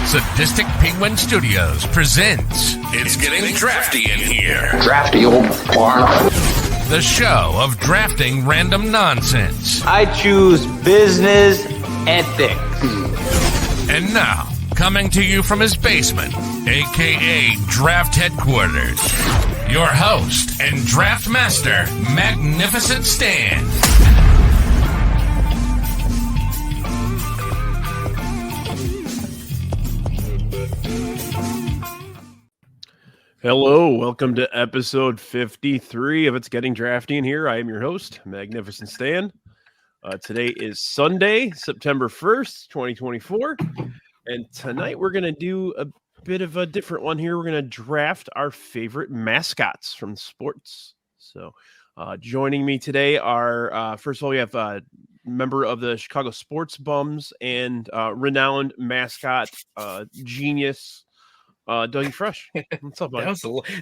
Sadistic Penguin Studios presents It's Getting Drafty in Here. Drafty old barn. The show of drafting random nonsense. I choose business ethics. And now, coming to you from his basement, a.k.a. Draft Headquarters, your host and draft master, Magnificent Stan. Hello, welcome to episode 53 of It's Getting Drafty in Here. I am your host, Magnificent Stan. Today is Sunday, September 1st, 2024. And tonight we're going to do a bit of a different one here. We're going to draft our favorite mascots from sports. So joining me today are, first of all, we have a member of the Chicago Sports Bums and renowned mascot genius, Dougie Fresh. What's up, buddy?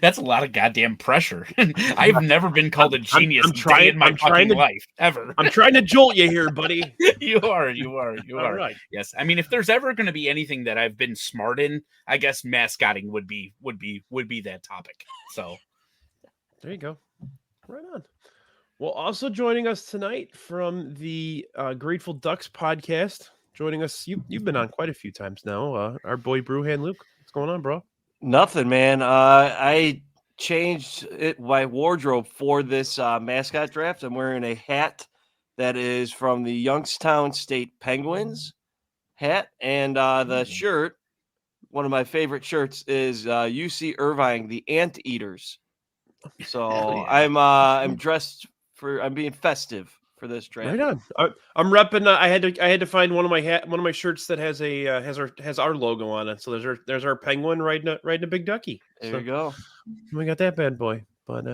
That's a lot of goddamn pressure. I've never been called a genius in my life, ever. I'm trying to jolt you here, buddy. You are. All right. Yes. I mean, if there's ever going to be anything that I've been smart in, I guess mascotting would be that topic. So there you go. Right on. Well, also joining us tonight from the Grateful Ducks podcast, joining us, you've been on quite a few times now, our boy Brewhand Luke. What's going on, bro? Nothing, man. I changed my wardrobe for this mascot draft. I'm wearing a hat that is from the Youngstown State Penguins hat, and the shirt, one of my favorite shirts, is UC Irvine, the Anteaters. So I'm dressed for. I'm being festive for this draft. Right on. I'm repping. I had to find one of my shirts that has our logo on it. So there's our penguin riding a big ducky. There you go. We got that bad boy. But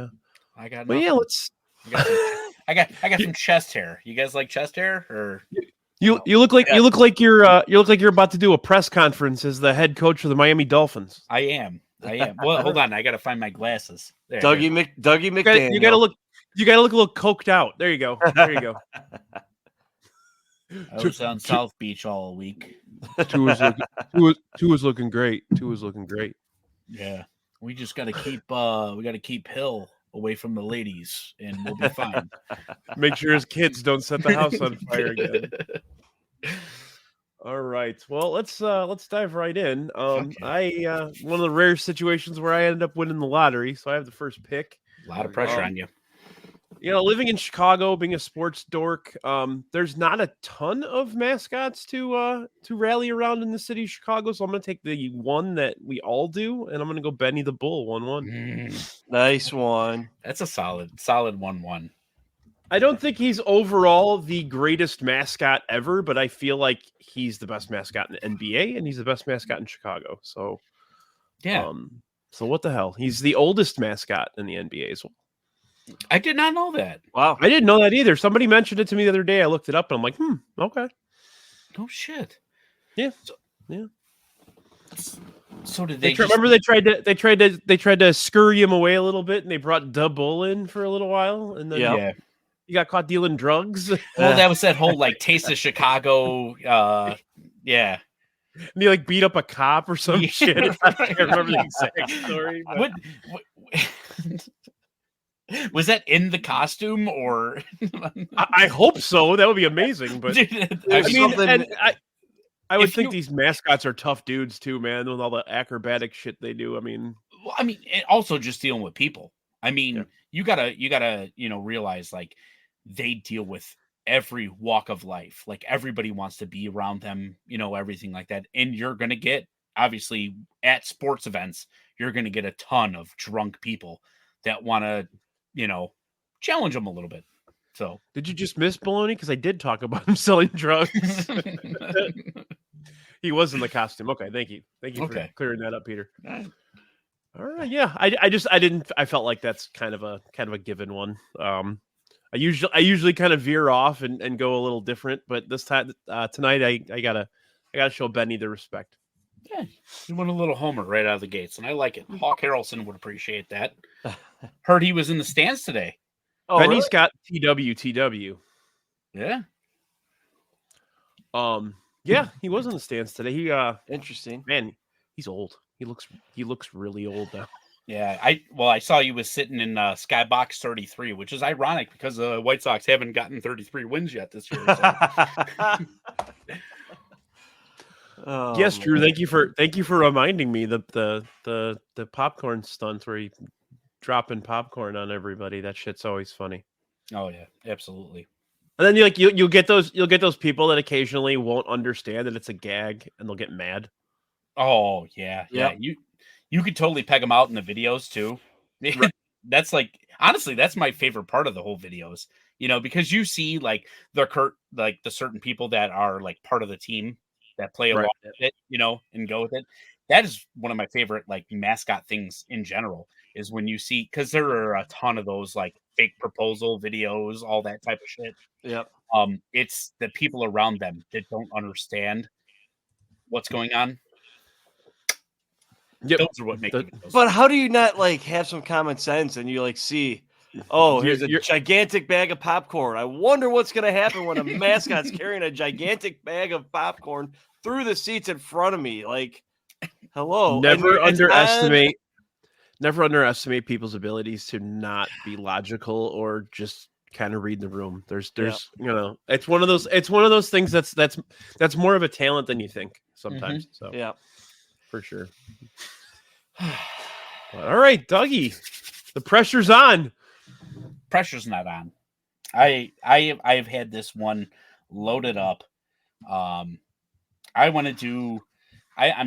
I got. But yeah, let's. I got some chest hair. You guys like chest hair, or you look like you're about to do a press conference as the head coach of the Miami Dolphins. I am. Well, hold on. I got to find my glasses. There. Dougie McDaniel. You gotta look a little coked out. There you go. I was on South Beach all week. Two was looking great. Yeah, we just got to keep Hill away from the ladies, and we'll be fine. Make sure his kids don't set the house on fire again. All right. Well, let's dive right in. Okay. One of the rare situations where I ended up winning the lottery, so I have the first pick. A lot of pressure on you. You know, living in Chicago, being a sports dork, there's not a ton of mascots to rally around in the city of Chicago. So I'm going to take the one that we all do, and I'm going to go Benny the Bull 1-1. Nice one. That's a solid 1-1. I don't think he's overall the greatest mascot ever, but I feel like he's the best mascot in the NBA, and he's the best mascot in Chicago. So yeah. So what the hell? He's the oldest mascot in the NBA as well. I did not know that. Wow. I didn't know that either. Somebody mentioned it to me the other day. I looked it up and I'm like, okay. Oh shit. Yeah. So did they remember they tried to scurry him away a little bit, and they brought Da Bull in for a little while, and then he got caught dealing drugs. Well, that was that whole like Taste of Chicago. Yeah. And he like beat up a cop or some shit. I can't remember the exact story. But... What was that in the costume, or? I hope so. That would be amazing. But I would think these mascots are tough dudes too, man, with all the acrobatic shit they do. And also just dealing with people. I mean, you gotta, realize like they deal with every walk of life. Like everybody wants to be around them, everything like that. And you're gonna get, obviously, at sports events, you're gonna get a ton of drunk people that want to, challenge them a little bit. So did you just miss Baloney? Because I did talk about him selling drugs. He was in the costume. Okay, thank you for clearing that up, Peter. All right, yeah. I felt like that's kind of a given one. I usually kind of veer off and go a little different, but this time tonight I gotta show Benny the respect. Yeah, you went a little homer right out of the gates, and I like it. Hawk Harrelson would appreciate that. Heard he was in the stands today. Oh, Benny's got TW. Yeah. Yeah, he was in the stands today. He Interesting. man, he's old. He looks really old now. Yeah, I saw you was sitting in Skybox 33, which is ironic because the White Sox haven't gotten 33 wins yet this year. So. Oh, Yes, Drew. man. Thank you for reminding me the popcorn stunt where he dropping popcorn on everybody. That shit's always funny. Oh yeah, absolutely. And then you'll get those people that occasionally won't understand that it's a gag and they'll get mad. Oh yeah, yeah. You could totally peg them out in the videos too. Right. That's like honestly, that's my favorite part of the whole videos. Because you see like the certain people that are like part of the team that play along with it, and go with it. That is one of my favorite like mascot things in general is when you see, because there are a ton of those like fake proposal videos, all that type of shit. Yep. It's the people around them that don't understand what's going on. Yep. Those are what make it. But how do you not like have some common sense and you like see, oh, here's a gigantic bag of popcorn. I wonder what's going to happen when a mascot's carrying a gigantic bag of popcorn through the seats in front of me. Like, hello. Never underestimate people's abilities to not be logical or just kind of read the room. There's it's one of those things that's more of a talent than you think sometimes. Mm-hmm. So yeah, for sure. All right, Dougie, the pressure's on. Pressure's not on. I've had this one loaded up. I'm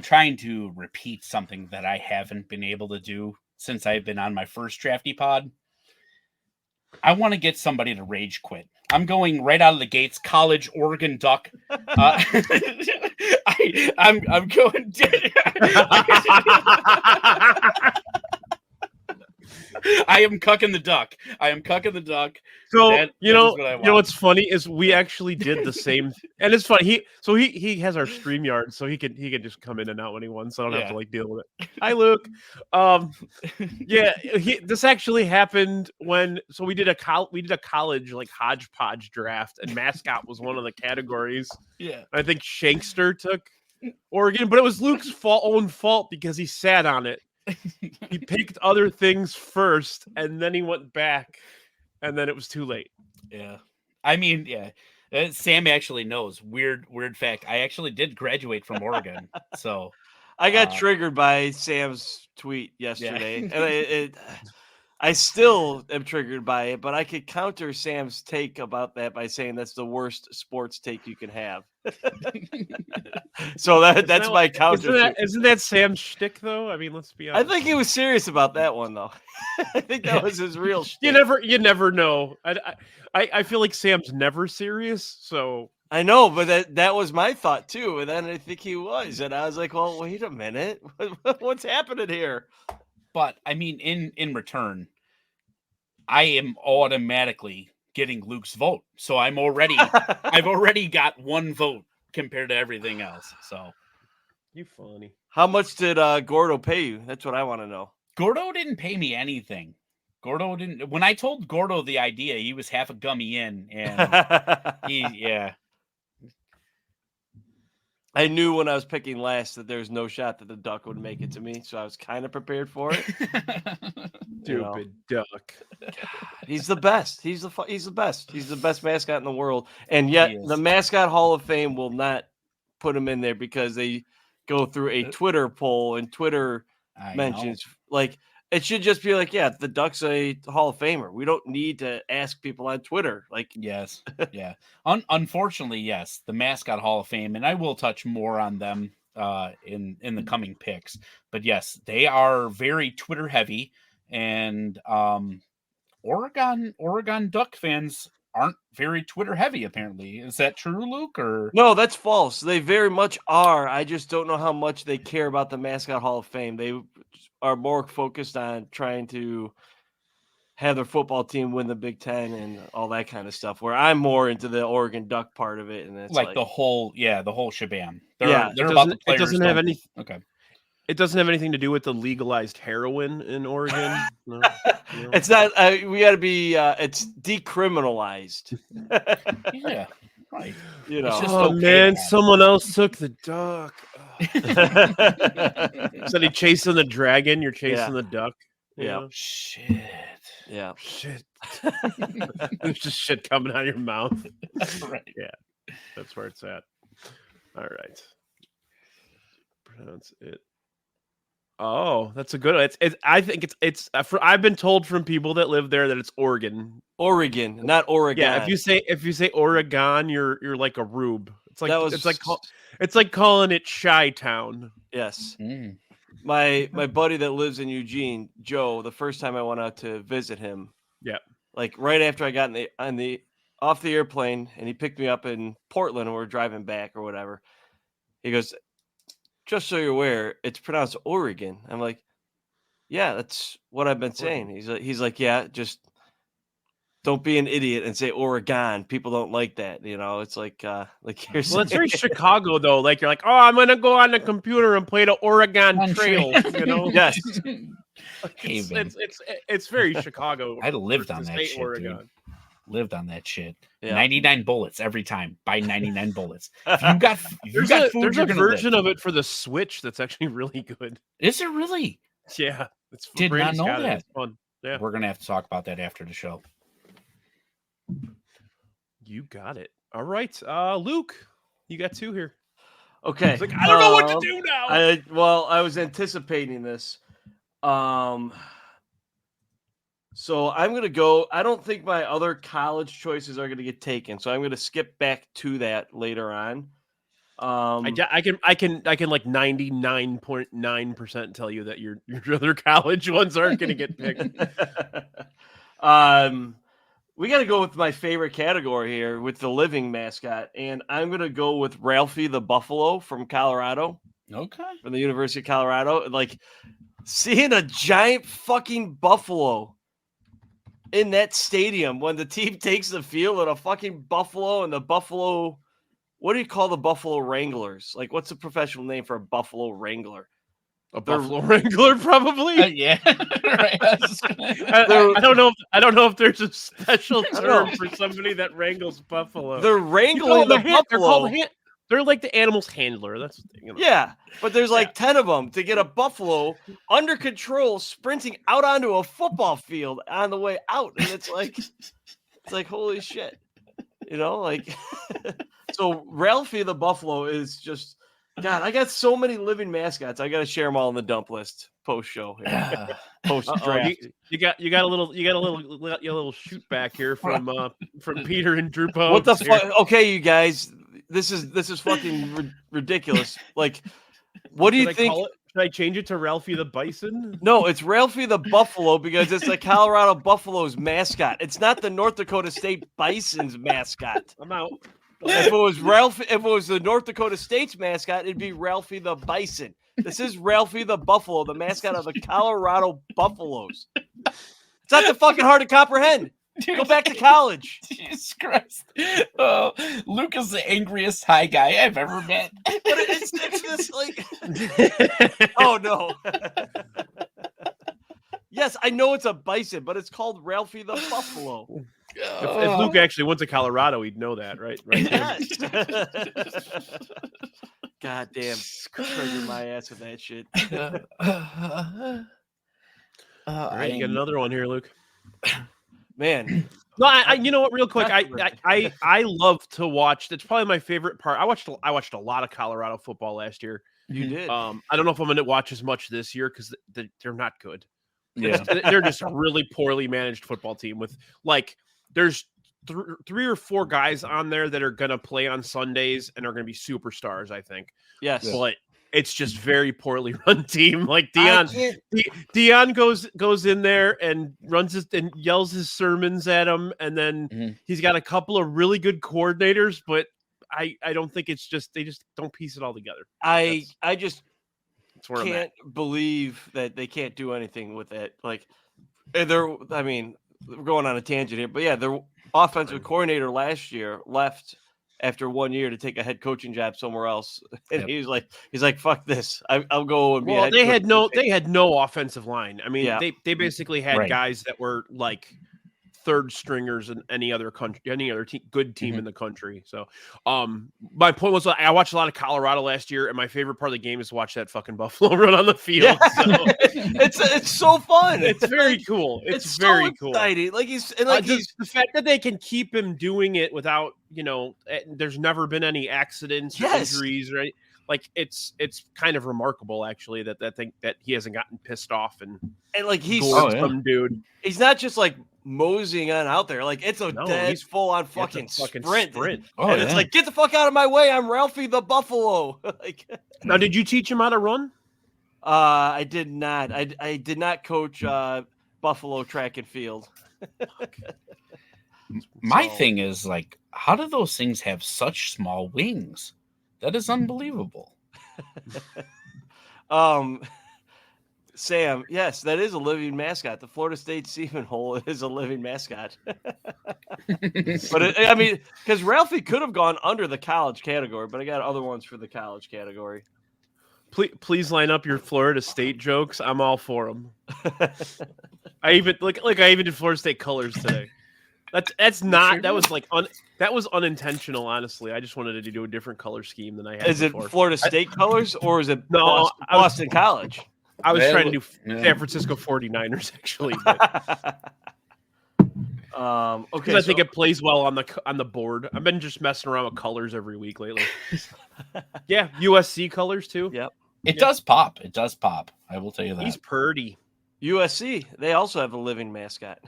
trying to repeat something that I haven't been able to do since I've been on my first Drafty Pod. I want to get somebody to rage quit. I'm going right out of the gates. College Oregon Duck. I'm going. I am cucking the duck. So what's funny is we actually did the same, and it's funny. He has our StreamYard, so he can just come in and out when he wants. So I don't have to like deal with it. Hi, Luke. This actually happened when we did a college like hodgepodge draft, and mascot was one of the categories. Yeah, I think Shankster took Oregon, but it was Luke's own fault because he sat on it. He picked other things first, and then he went back, and then it was too late. Yeah, I mean, yeah. Sam actually knows. Weird fact. I actually did graduate from Oregon, so I got triggered by Sam's tweet yesterday, and I still am triggered by it. But I could counter Sam's take about that by saying that's the worst sports take you can have. So that's my counter. Isn't that Sam's shtick though? I mean, let's be honest. I think he was serious about that one though. I think that was his real shtick. You never know. I feel like Sam's never serious. So I know, but that was my thought too. And then I think he was, and I was like, well, wait a minute, what's happening here? But I mean, in return, I am automatically getting Luke's vote. So I've already got one vote compared to everything else. So you funny. How much did Gordo pay you? That's what I want to know. Gordo didn't pay me anything. Gordo didn't. When I told Gordo the idea, he was half a gummy in, and yeah. I knew when I was picking last that there's no shot that the duck would make it to me, so I was kind of prepared for it. Stupid duck. God, he's the best. He's the best. He's the best mascot in the world, and yet the Mascot Hall of Fame will not put him in there because they go through a Twitter poll and Twitter mentions. Like it should just be like, yeah, the duck's a Hall of Famer. We don't need to ask people on Twitter. Like, yes, yeah. Unfortunately, yes, the Mascot Hall of Fame, and I will touch more on them in the coming picks. But yes, they are very Twitter heavy, and Oregon Duck fans aren't very Twitter heavy. Apparently, is that true, Luke? Or no, that's false. They very much are. I just don't know how much they care about the Mascot Hall of Fame. They are more focused on trying to have their football team win the Big Ten and all that kind of stuff, where I'm more into the Oregon Duck part of it. And it's like the whole shebang. It doesn't have any. Okay. It doesn't have anything to do with the legalized heroin in Oregon. No. It's not. We got to be. It's decriminalized. Yeah. Right. You know. It's just Oh okay man, to have. someone else took the duck. Instead of chasing the dragon, you're chasing the duck. Yeah. Shit. Yeah. Shit. There's just shit coming out of your mouth. Right. Yeah, that's where it's at. All right. Pronounce it. Oh, that's a good one. I think it's I've been told from people that live there that it's Oregon. Oregon, not Oregon. Yeah, if you say Oregon, you're like a rube. It's like That was it's like calling it Chi-Town. yes. Mm. My buddy that lives in Eugene, Joe, the first time I went out to visit him. Yeah. Like right after I got off the airplane and he picked me up in Portland and we're driving back or whatever. He goes, "Just so you're aware, it's pronounced Oregon." I'm like, "Yeah, that's what I've been saying." He's like, "Yeah, just don't be an idiot and say Oregon. People don't like that, you know." It's like you're Well, saying. that's very Chicago though. Like you're like, "Oh, I'm gonna go on the computer and play the Oregon Trail." You know? Yes. It's very Chicago. I lived on versus that state shit, Oregon. dude. Lived on that shit. Yeah. 99 bullets every time. Buy 99 bullets. If you got There's food, a you're gonna version live. of it for the Switch that's actually really good. Is it really? Yeah, it's Did not Brady's know got it. that. It's fun. Yeah, We're gonna have to talk about that after the show. you got it. All right, Luke, you got two here. Okay. It's like I don't know what to do now. I was anticipating this. So I'm going to go. I don't think my other college choices are going to get taken. So I'm going to skip back to that later on. I can like 99.9% tell you that your other college ones aren't going to get picked. We got to go with my favorite category here with the living mascot. And I'm going to go with Ralphie the Buffalo from Colorado. Okay. From the University of Colorado. Like seeing a giant fucking buffalo in that stadium when the team takes the field and a fucking buffalo and the buffalo, what do you call the Buffalo Wranglers? Like, what's the professional name for a Buffalo Wrangler? Buffalo Wrangler, probably. Yeah. Right. I don't know. I don't know if there's a special term for somebody that wrangles buffalo. They're wrangling the buffalo. They're like the animal's handler. That's Yeah, but there's like 10 of them to get a buffalo under control, sprinting out onto a football field on the way out, and it's like holy shit, you know, like. So Ralphie the Buffalo is just God. I got so many living mascots. I got to share them all in the dump list post show, post draft. You got a little shoot back here from Peter and Drew Pogues. What the fuck? Okay, you guys. This is fucking ridiculous. Like, what do you think? Should I change it to Ralphie the Bison? No, it's Ralphie the Buffalo because it's the Colorado Buffalo's mascot. It's not the North Dakota State Bison's mascot. I'm out. If it was the North Dakota State's mascot, it'd be Ralphie the Bison. This is Ralphie the Buffalo, the mascot of the Colorado Buffaloes. It's not that fucking hard to comprehend. Dude, go back to college. Jesus Christ. Oh, Luke is the angriest high guy I've ever met. But it's this like oh no. Yes, I know it's a bison, but it's called Ralphie the Buffalo. If Luke actually went to Colorado, he'd know that, right? Yes. God damn. Triggered my ass with that shit. All right, you got another one here, Luke. Man. No, I you know what? Real quick, I love to watch. That's probably my favorite part. I watched a lot of Colorado football last year. You did. I don't know if I'm going to watch as much this year because they're not good. Yeah, they're just a really poorly managed football team with like there's three or four guys on there that are going to play on Sundays and are going to be superstars. I think. Yes, but it's just very poorly run team. Like Dion goes in there and runs and yells his sermons at him, and then he's got a couple of really good coordinators, but I don't think it's just they just don't piece it all together. I just can't believe that they can't do anything with it. Like we're going on a tangent here, but yeah, their offensive coordinator last year left after 1 year to take a head coaching job somewhere else. And he's like, fuck this. I'll go and be a head they had no offensive line. I mean, they basically had guys that were like third stringers in any other country, any other good team in the country. So, my point was I watched a lot of Colorado last year, and my favorite part of the game is to watch that fucking buffalo run on the field. Yeah. So. It's so fun. It's very cool. It's very so cool. Exciting. Like he's the fact that they can keep him doing it without, there's never been any accidents or injuries, right? Like it's kind of remarkable actually that he hasn't gotten pissed off and like he's some dude. He's not just like moseying on out there. Like it's he's full on fucking sprint. Oh, and it's like, get the fuck out of my way. I'm Ralphie the Buffalo. Like, now, did you teach him how to run? I did not. I did not coach Buffalo track and field. My thing is like, how do those things have such small wings? That is unbelievable. Sam, yes, that is a living mascot. The Florida State Seaman Hole is a living mascot. But because Ralphie could have gone under the college category, but I got other ones for the college category. Please line up your Florida State jokes. I'm all for them. I even I even did Florida State colors today. That was unintentional. Honestly, I just wanted to do a different color scheme than I had. Is before. It Florida State colors or is it no Boston College? I was trying to do San Francisco 49ers actually. Okay, I think it plays well on the board. I've been just messing around with colors every week lately. Yeah, USC colors too. Yep, it does pop. It does pop. I will tell you that. He's purdy. USC, they also have a living mascot.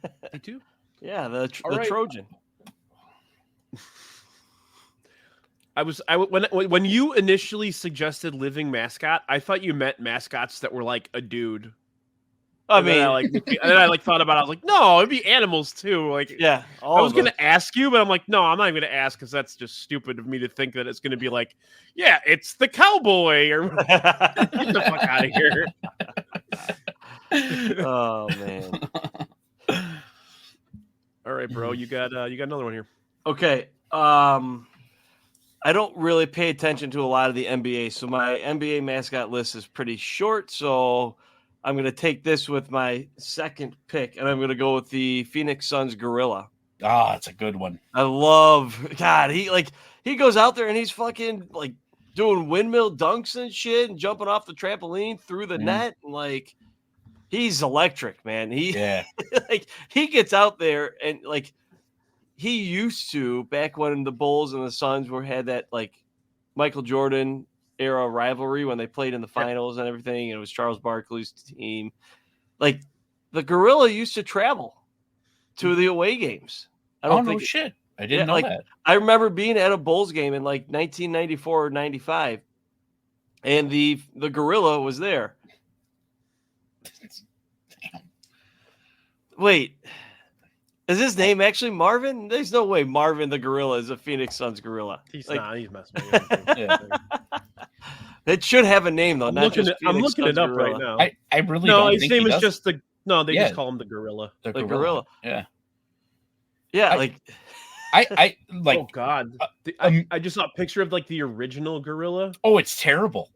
They do. Yeah, the Trojan. When you initially suggested living mascot, I thought you meant mascots that were like a dude. And then I thought about it. I was like, no, it'd be animals too. Like, yeah, I was gonna ask you, but I'm like, no, I'm not even gonna ask because that's just stupid of me to think that it's gonna be like, yeah, it's the cowboy or get the fuck out of here. Oh man. All right, bro, you got another one here. Okay. I don't really pay attention to a lot of the NBA, so my NBA mascot list is pretty short. So I'm going to take this with my second pick, and I'm going to go with the Phoenix Suns gorilla. Ah, it's a good one. I love God. He goes out there and he's fucking like doing windmill dunks and shit and jumping off the trampoline through the net. And like he's electric, man. He gets out there and like he used to back when the Bulls and the Suns had that like Michael Jordan era rivalry when they played in the finals and everything. And it was Charles Barkley's team. Like the gorilla used to travel to the away games. Shit. I didn't know that. I remember being at a Bulls game in like 1994 or 95, and the gorilla was there. Damn. Wait, is his name actually Marvin? There's no way Marvin the gorilla is a Phoenix Suns gorilla. He's messing with me. It should have a name though. I'm looking it up gorilla. right now. I really don't his think name he is does. just the. No, they just call him the gorilla. The gorilla. Yeah. Yeah, I like. Oh God! I just saw a picture of like the original gorilla. Oh, it's terrible.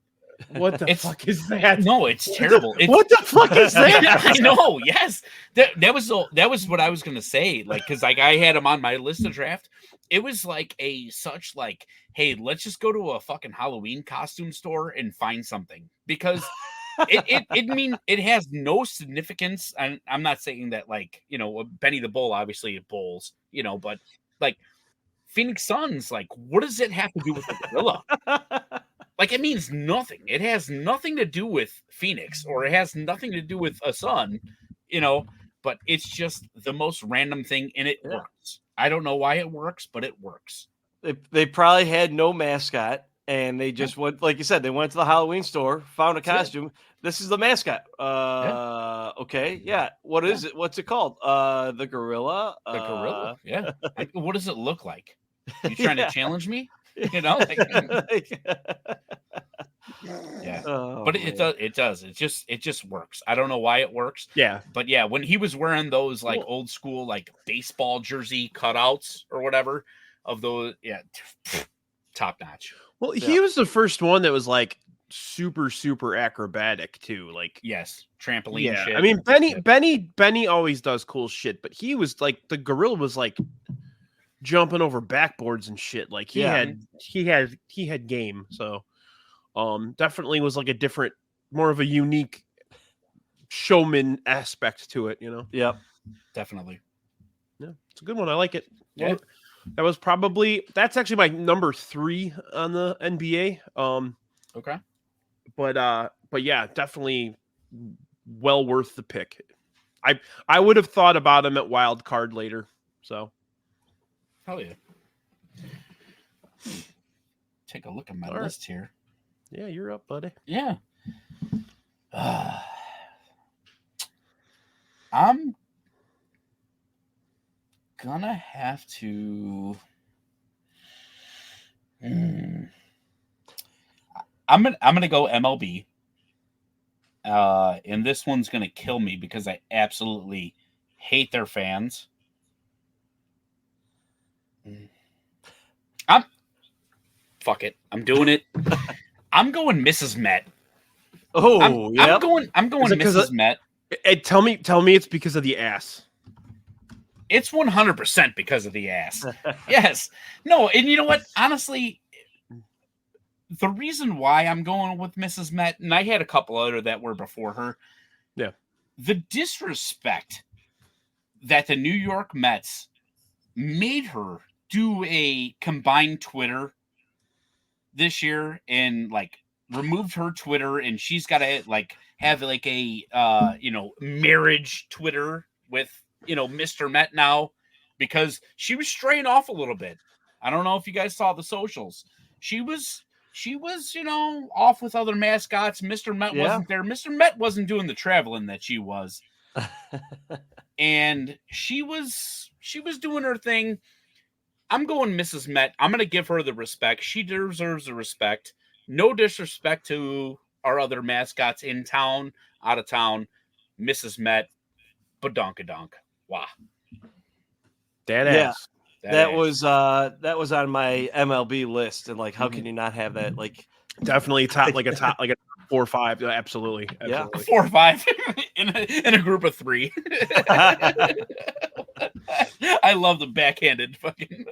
What the fuck is that? No, it's terrible. What the fuck is that? I know. Yes, that was what I was gonna say. Like, because like I had him on my list of draft. It was like hey, let's just go to a fucking Halloween costume store and find something because. It has no significance. And I'm not saying that like, Benny the Bull, obviously it bowls, but like Phoenix Suns, like, what does it have to do with the gorilla? Like, it means nothing. It has nothing to do with Phoenix or it has nothing to do with a sun, but it's just the most random thing and it works. I don't know why it works, but it works. They probably had no mascot. And they just went, like you said, they went to the Halloween store, found a costume. This is the mascot. Okay, yeah. What is it? What's it called? The gorilla. The gorilla. Yeah. What does it look like? You trying to challenge me? Yeah. But it does. It just works. I don't know why it works. Yeah. But yeah, when he was wearing those like old school like baseball jersey cutouts or whatever of those, top notch. Well, he was the first one that was like super, super acrobatic too. Like, yes, trampoline yeah, shit. I mean, Benny always does cool shit, but he was like, the gorilla was like jumping over backboards and shit. Like he had game. So, definitely was like a different, more of a unique showman aspect to it, you know? Yep. Definitely. Yeah, it's a good one. I like it. Yeah. Well, that's actually my number 3 on the NBA. Okay. But yeah, definitely well worth the pick. I would have thought about him at wild card later. So Hell yeah. Take a look at my All right. list here. yeah, you're up, buddy. Yeah. I'm gonna have to. I'm gonna go MLB. And this one's gonna kill me because I absolutely hate their fans. Fuck it. I'm doing it. I'm going Mrs. Met. Oh, I'm going Is it 'cause Mrs. Met. Tell me it's because of the ass. It's 100% because of the ass. Yes. No, and you know what? Honestly, the reason why I'm going with Mrs. Met, and I had a couple other that were before her. Yeah. The disrespect that the New York Mets made her do a combined Twitter this year and like removed her Twitter, and she's got to like have like a marriage Twitter with Mr. Met now, because she was straying off a little bit. I don't know if you guys saw the socials. She was off with other mascots. Mr. Met wasn't there. Mr. Met wasn't doing the traveling that she was. And she was doing her thing. I'm going Mrs. Met. I'm going to give her the respect. She deserves the respect. No disrespect to our other mascots in town, out of town. Mrs. Met, badonkadonk. Wow. That Yeah. ass. That was on my MLB list, and like, how can you not have that? Like, Definitely top like a 4 or 5. Absolutely. Yeah. 4 or 5 in a group of 3. I love the backhanded fucking.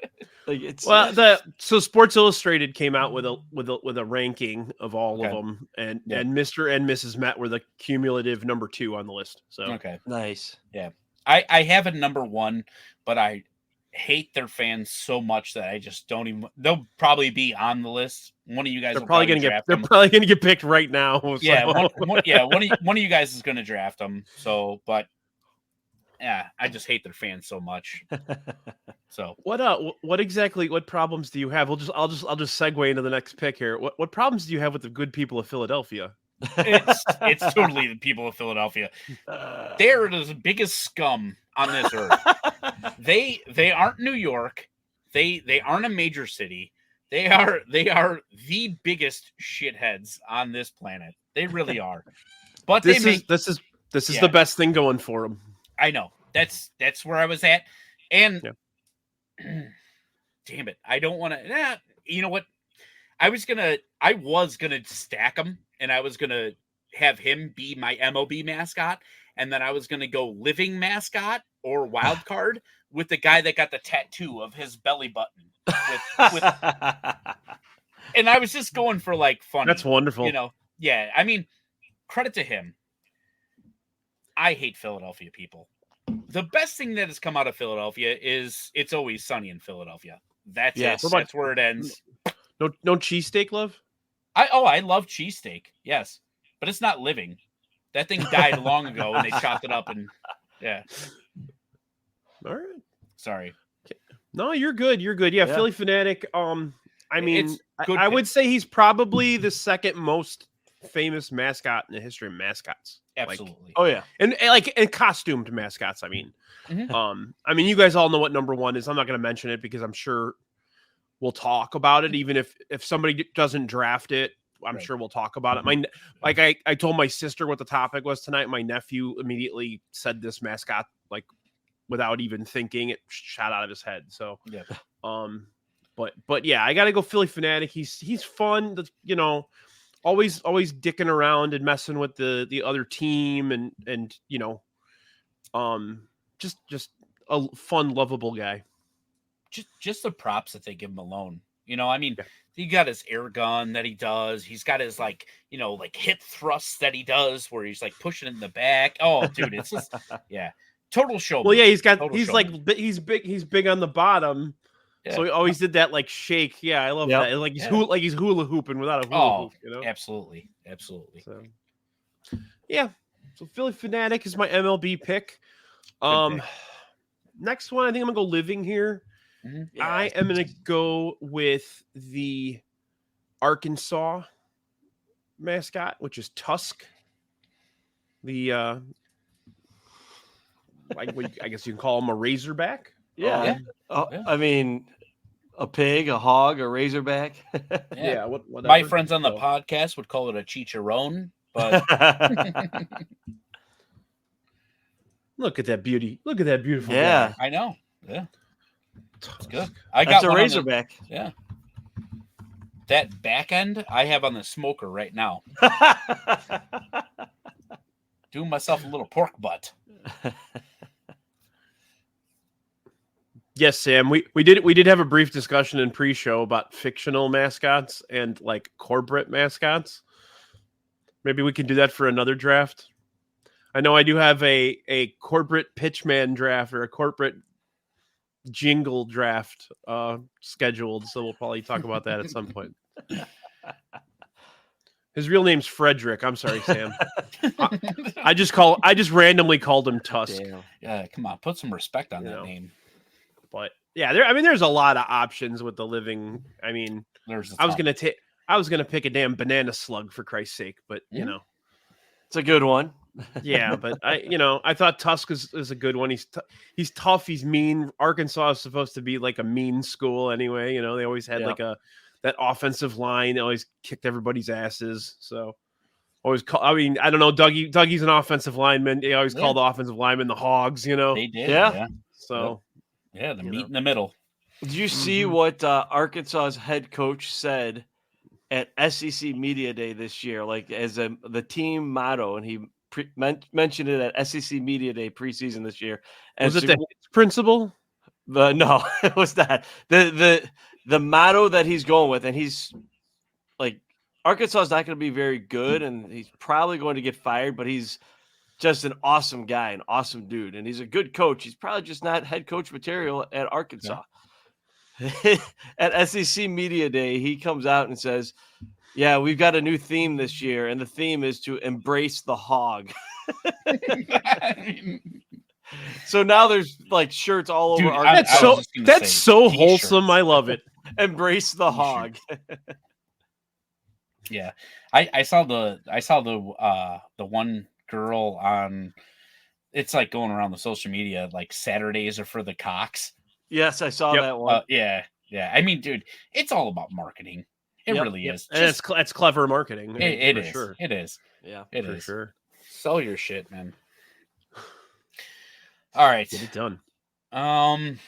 like it's So Sports Illustrated came out with a ranking of all of them, and Mr. and Mrs. Met were the cumulative number 2 on the list. So Okay, nice. Yeah, I have a number 1, but I hate their fans so much that I just don't even. They'll probably be on the list. One of you guys. They're probably gonna get picked right now. So. Yeah, one of you guys is gonna draft them. So, but yeah, I just hate their fans so much. So what problems do you have? I'll just segue into the next pick here. What problems do you have with the good people of Philadelphia? It's totally the people of Philadelphia. They're the biggest scum on this earth. They aren't New York. They aren't a major city. They are the biggest shitheads on this planet. They really are. But this is the best thing going for them. I know. That's where I was at. And damn it, I don't want to. You know what? I was gonna stack them, and I was gonna have him be my MLB mascot, and then I was gonna go living mascot or wild card with the guy that got the tattoo of his belly button. And I was just going for like fun. That's wonderful. Yeah. I mean, credit to him. I hate Philadelphia people. The best thing that has come out of Philadelphia is It's Always Sunny in Philadelphia. That's it. That's where it ends. No cheesesteak, love? I love cheesesteak, yes. But it's not living. That thing died long ago and they chopped it up and yeah. All right. Sorry. No, you're good. You're good. Yeah, Philly fanatic. I mean, I would say he's probably the second most famous mascot in the history of mascots. Absolutely. And costumed mascots. I mean, I mean, you guys all know what number 1 is. I'm not going to mention it because I'm sure we'll talk about it. Even if somebody doesn't draft it, I'm sure we'll talk about it. I told my sister what the topic was tonight. My nephew immediately said this mascot, like without even thinking, it shot out of his head. So, but yeah, I got to go Philly fanatic. He's fun. always dicking around and messing with the other team and just a fun, lovable guy. Just the props that they give him alone. I mean, he got his air gun that he does. He's got his like hip thrusts that he does where he's like pushing it in the back. Oh, dude, it's just total showman. Well, yeah, he's showman. he's big on the bottom. Yeah. So he always did that like shake. Yeah, I love that. Like he's hula hooping without a hula hoop. Absolutely. So, yeah. So Philly Fanatic is my MLB pick. Next one, I think I'm gonna go living here. Mm-hmm. Yeah. I am gonna go with the Arkansas mascot, which is Tusk. The I guess you can call him a Razorback. Yeah. I mean, a pig, a hog, a Razorback. Yeah. Whatever. My friends on the podcast would call it a chicharron, but look at that beauty. Look at that beautiful guy. I know. Yeah. It's good. That's a Razorback. That back end I have on the smoker right now. Doing myself a little pork butt. Yes, Sam. We did have a brief discussion in pre-show about fictional mascots and like corporate mascots. Maybe we can do that for another draft. I know I do have a corporate pitchman draft or a corporate jingle draft scheduled, so we'll probably talk about that at some point. His real name's Frederick. I'm sorry, Sam. I just randomly called him Tusk. Damn. Yeah, come on, put some respect on that name. But yeah, there's a lot of options with the living. I mean, I was gonna pick a damn banana slug for Christ's sake, but it's a good one. Yeah, but I thought Tusk is a good one. He's tough. He's mean. Arkansas is supposed to be like a mean school anyway. They always had that offensive line. They always kicked everybody's asses. So I don't know. Dougie's an offensive lineman. They always call the offensive lineman the Hogs. They did. Yeah. So the meat in the middle. Did you see what Arkansas's head coach said at SEC Media Day this year, like as the team motto, and he mentioned it at SEC Media Day preseason this year? Was it the principal? No, it was not. The motto that he's going with, and he's like, Arkansas is not going to be very good, and he's probably going to get fired, but he's just an awesome guy, an awesome dude, and he's a good coach. He's probably just not head coach material at Arkansas. Yeah. At SEC Media Day, he comes out and says, "Yeah, we've got a new theme this year, and the theme is to embrace the hog." So now there's like shirts all over. That's so wholesome. I love it. Embrace the hog. Yeah, I saw the one girl on. It's like going around the social media. Like Saturdays are for the cocks. Yes, I saw that one. Yeah. I mean, dude, it's all about marketing. It really is. And it's clever marketing. It is. Sure. It is. Yeah, it for is. Sure. Sell your shit, man. All right. Get it done. I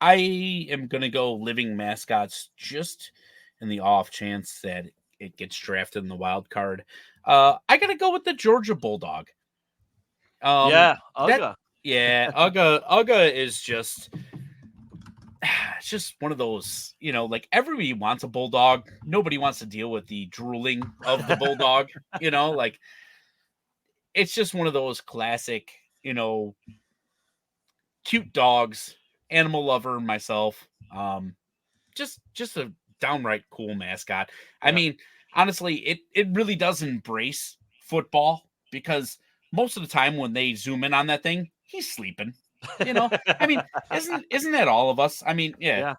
am gonna go living mascots just in the off chance that it gets drafted in the wild card. I gotta go with the Georgia Bulldog. Uga. Uga is just it's just one of those, like everybody wants a bulldog. Nobody wants to deal with the drooling of the bulldog, like it's just one of those classic, cute dogs, animal lover myself. Just a downright cool mascot. Yeah. I mean, honestly, it really does embrace football because most of the time when they zoom in on that thing, he's sleeping. I mean, isn't that all of us? I mean, yeah.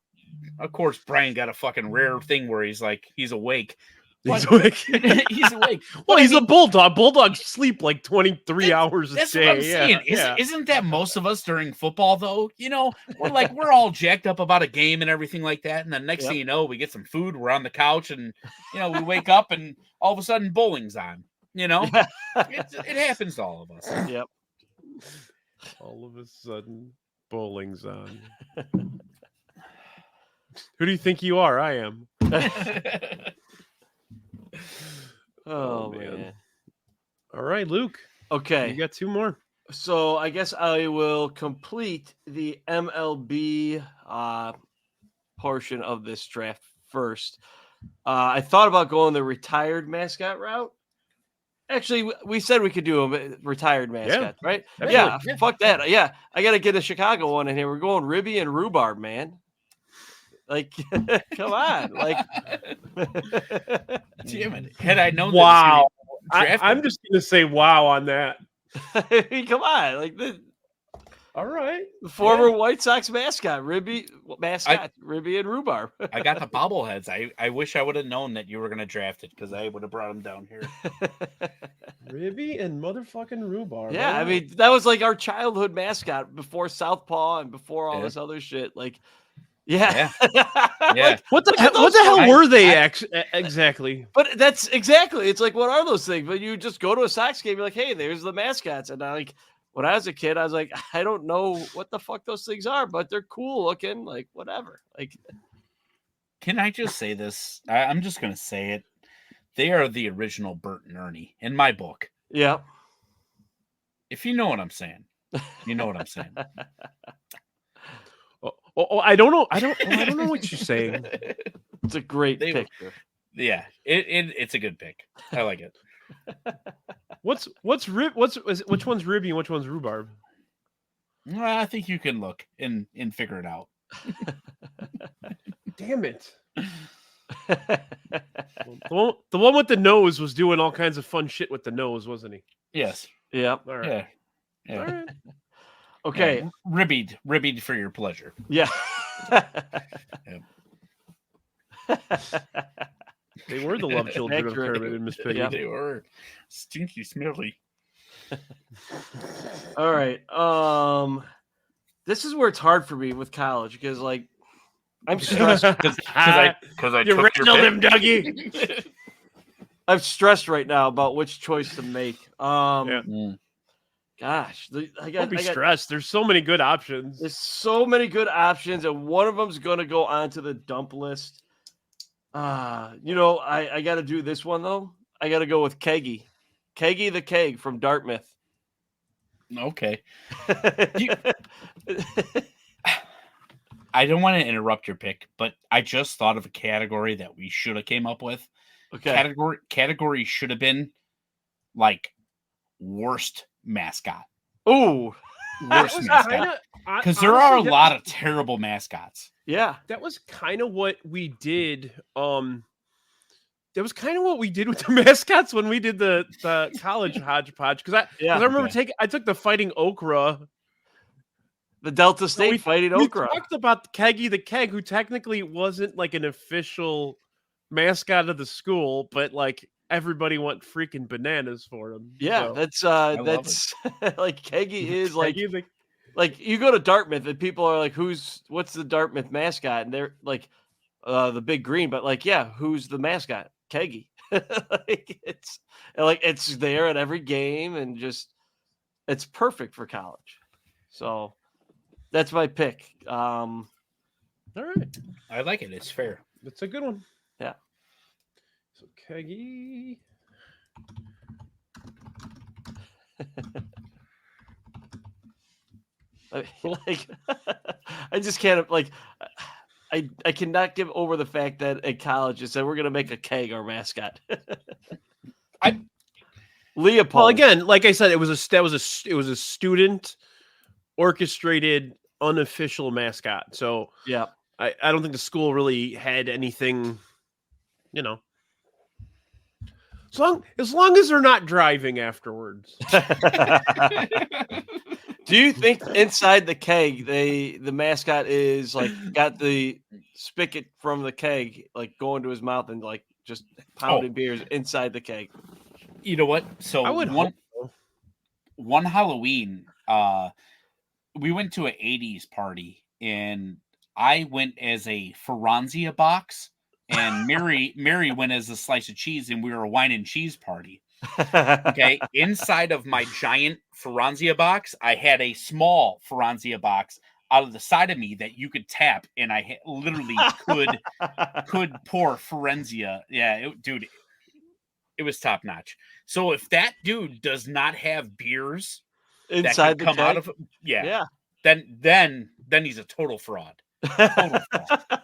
Of course, Brian got a fucking rare thing where he's awake. He's awake. He's awake. Well, he's a bulldog. Bulldogs sleep like 23 hours a day. That's what I'm saying. Isn't that most of us during football, though? We're all jacked up about a game and everything like that. And then next thing you know, we get some food. We're on the couch and, we wake up and all of a sudden bowling's on. It happens to all of us. Yep. All of a sudden, bowling's on. Who do you think you are? I am. Oh man. All right, Luke. Okay. You got two more. So I guess I will complete the MLB portion of this draft first. I thought about going the retired mascot route. Actually, we said we could do a retired mascot, right? definitely. Yeah, fuck that. Yeah, I got to get a Chicago one in here. We're going Ribby and Rhubarb, man. Like, come on. Like, damn it. Had I known wow. that I'm just going to say wow on that. come on. Like, all right. the former White Sox mascot, Ribby and Rhubarb. I got the bobbleheads. I wish I would have known that you were going to draft it because I would have brought them down here. Ribby and motherfucking Rhubarb. Yeah, I mean, that was like our childhood mascot before Southpaw and before all this other shit. Like, yeah. Yeah. What the hell were they exactly? But that's exactly. It's like, what are those things? But you just go to a Sox game, you're like, hey, there's the mascots. And when I was a kid, I was like, I don't know what the fuck those things are, but they're cool looking, like whatever. Like, can I just say this? I'm just gonna say it. They are the original Bert and Ernie in my book. Yeah. If you know what I'm saying, you know what I'm saying. I don't know. I don't know what you're saying. It's a great picture. Yeah, it's a good pick. I like it. Which one's Ribby and which one's Rhubarb? Well, I think you can look and figure it out. Damn it. The one with the nose was doing all kinds of fun shit with the nose, wasn't he? Yes. Yeah. All right. Yeah. All right. Okay. Yeah. Ribbied for your pleasure. Yeah. They were the love children of Kermit and Miss Piggy. Yeah. They were stinky, smelly. All right. This is where it's hard for me with college because, like, I'm stressed because I you riddled him, Dougie. I'm stressed right now about which choice to make. Gosh, Don't be stressed. There's so many good options. There's so many good options, and one of them's going to go onto the dump list. I got to do this one though. I got to go with Keggy the Keg from Dartmouth. Okay. I don't want to interrupt your pick, but I just thought of a category that we should have came up with. Okay. Category should have been like worst mascot. Ooh, worst mascot. Because there are a lot of terrible mascots. Yeah, that was kind of what we did. That was kind of what we did with the mascots when we did the college hodgepodge. Because I remember I took the Fighting Okra. The Delta State Fighting Okra. We talked about Keggy the Keg, who technically wasn't like an official mascot of the school, but like everybody went freaking bananas for him. Yeah, so. that's like Keggy is like like you go to Dartmouth and people are like, what's the Dartmouth mascot? And they're like the big green, but like, yeah, who's the mascot? Keggy. It's there at every game and just it's perfect for college. So that's my pick. All right. I like it. It's fair. That's a good one. Yeah. So Keggy. I just can't I cannot give over the fact that at college it said we're gonna make a keg our mascot. Leopold. Well, again, like I said, it was a student orchestrated unofficial mascot. So yeah, I don't think the school really had anything, as long as they're not driving afterwards. Do you think inside the keg the mascot is like got the spigot from the keg like going to his mouth and like just pounding beers inside the keg? You know what? So I would one Halloween, we went to an 80s party and I went as a Franzia box and Mary went as a slice of cheese and we were a wine and cheese party. Okay. Inside of my giant Franzia box, I had a small Franzia box out of the side of me that you could tap and I literally could pour Franzia. Yeah, dude. It was top notch. So if that dude does not have beers Inside that can come out of then he's a total fraud. Total fraud.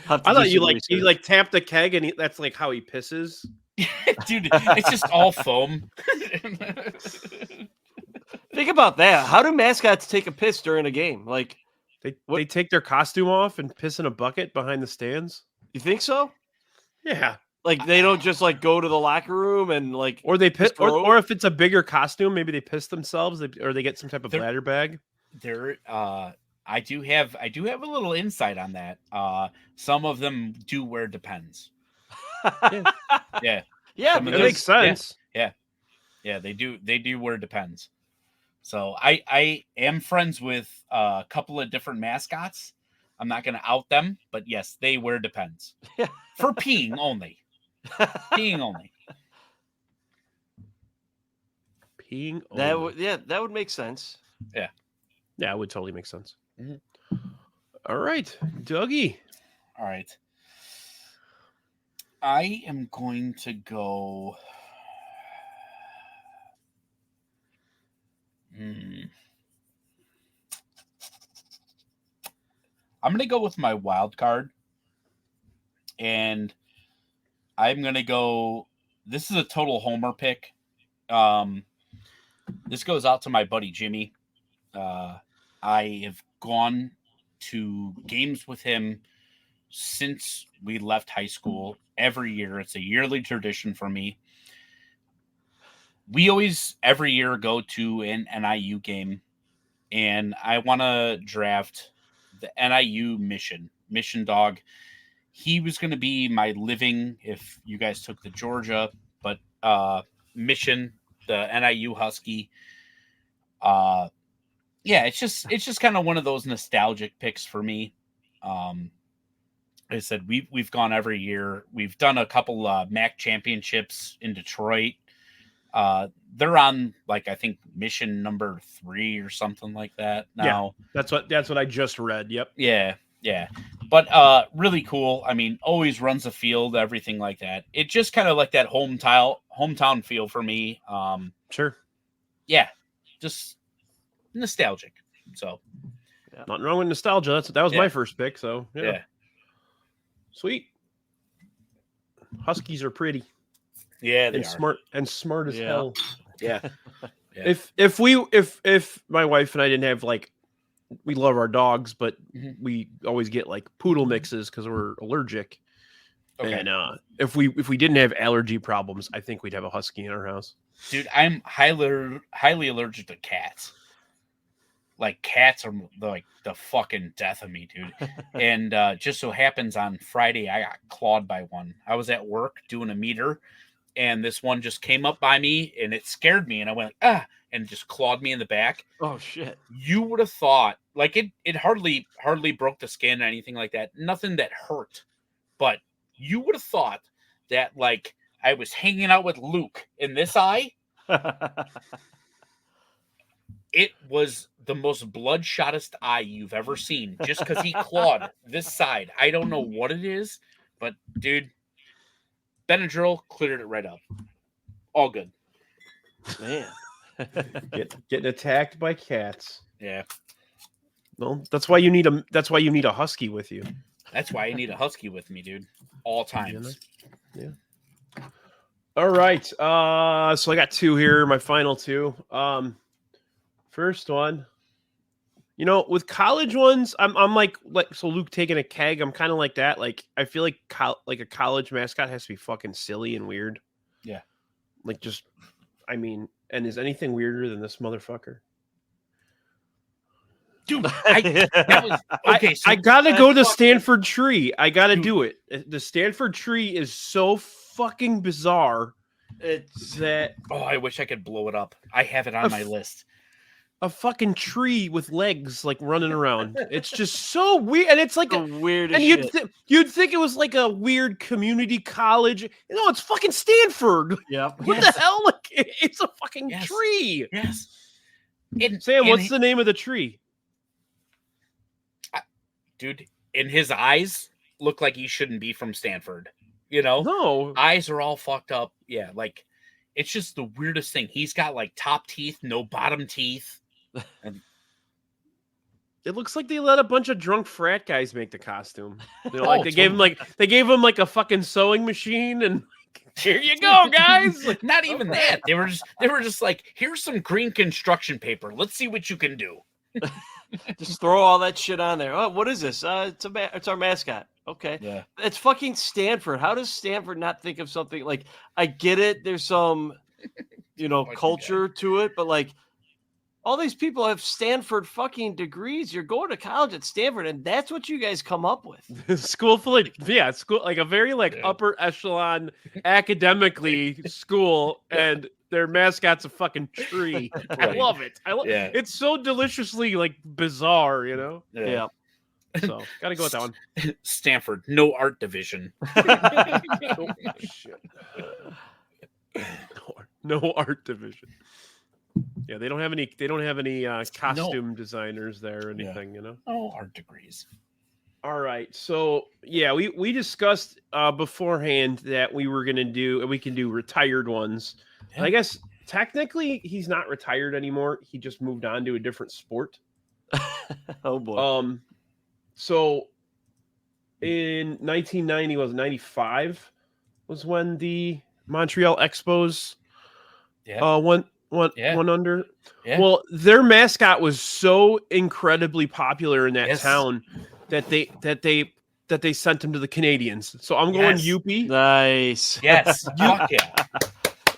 I thought you tapped the keg and that's like how he pisses. Dude, it's just all foam. Think about that. How do mascots take a piss during a game? Like they take their costume off and piss in a bucket behind the stands. You think so? Yeah. Like they don't just like go to the locker room and like, or they piss, or if it's a bigger costume, maybe they piss themselves, or they get some type of bladder bag. I do have a little insight on that. Some of them do wear Depends. Yeah. It makes sense. Yeah, they do wear Depends. So I am friends with a couple of different mascots. I'm not going to out them, but yes, they wear Depends for peeing only. Peeing only. Peeing only. That would make sense. Yeah, it would totally make sense. Mm-hmm. All right, Dougie. All right. I am going to go. I'm going to go with my wild card. And I'm going to go. This is a total homer pick. This goes out to my buddy Jimmy. I have gone to games with him since we left high school. Every year. It's a yearly tradition for me. We always, every year, go to an NIU game. And I want to draft the NIU Mission Dog. He was going to be my living if you guys took the Georgia, but Mission, the NIU Husky. It's just kind of one of those nostalgic picks for me. Like I said, we've gone every year. We've done a couple MAC championships in Detroit. They're on I think mission number 3 or something like that now. Yeah, that's what I just read. Yep. Yeah. But really cool. I mean, always runs the field, everything like that. It just kind of like that hometown feel for me. Sure. Yeah, just nostalgic. So, nothing wrong with nostalgia. That was my first pick. So yeah. Sweet. Huskies are pretty. Yeah, they are. Smart as hell. Yeah. If my wife and I didn't have we love our dogs, but we always get poodle mixes because we're allergic. Okay. And if we didn't have allergy problems, I think we'd have a husky in our house. Dude, I'm highly allergic to cats. Cats are the fucking death of me, dude. And just so happens on Friday, I got clawed by one. I was at work doing a meter, and this one just came up by me, and it scared me, and I went, and just clawed me in the back. Oh, shit. You would have thought, it hardly broke the skin or anything like that. Nothing that hurt. But you would have thought that, I was hanging out with Luke in this eye. It was the most bloodshotest eye you've ever seen, just because he clawed this side. I don't know what it is, but dude, Benadryl cleared it right up. All good. Man, getting attacked by cats. Yeah. Well, that's why you need a husky with you. That's why I need a husky with me, dude. All times. Yeah. All right. So I got 2 here. My final 2. First one, with college ones, I'm like so Luke taking a keg. I'm kind of like that. I feel like a college mascot has to be fucking silly and weird. Yeah. And is anything weirder than this motherfucker? Dude, I gotta go to Stanford Tree. I gotta do it. The Stanford Tree is so fucking bizarre. It's that. Oh, I wish I could blow it up. I have it on my list. A fucking tree with legs running around. It's just so weird, and it's the weirdest. And you'd think it was a weird community college. It's fucking Stanford. Yeah. What the hell? It's a fucking tree. Yes. Sam, what's the name of the tree? Dude, in his eyes, look like he shouldn't be from Stanford. No. Eyes are all fucked up. Yeah, like it's just the weirdest thing. He's got like top teeth, no bottom teeth. And It looks like they let a bunch of drunk frat guys make the costume. Oh, They gave him like a fucking sewing machine and here you go, guys. Like, not even that. They were just like, here's some green construction paper. Let's see what you can do. Just throw all that shit on there. Oh, what is this? It's our mascot. Okay. Yeah. It's fucking Stanford. How does Stanford not think of something like, I get it. There's some, culture to it, but like all these people have Stanford fucking degrees. You're going to college at Stanford, and that's what you guys come up with. school like a very upper echelon academically school, and their mascot's a fucking tree. I love it. It's so deliciously bizarre, Yeah. So gotta go with that one. Stanford, no art division. Oh, shit. No art division. Yeah, they don't have any costume designers there or anything, No art degrees. All right. So yeah, we discussed beforehand that we can do retired ones. Yeah. I guess technically he's not retired anymore. He just moved on to a different sport. Oh boy. So in 95 was when the Montreal Expos went under. Yeah. Well, their mascot was so incredibly popular in that town that they sent him to the Canadians. So I'm going Youppi. Nice. Yes. Fuck yeah.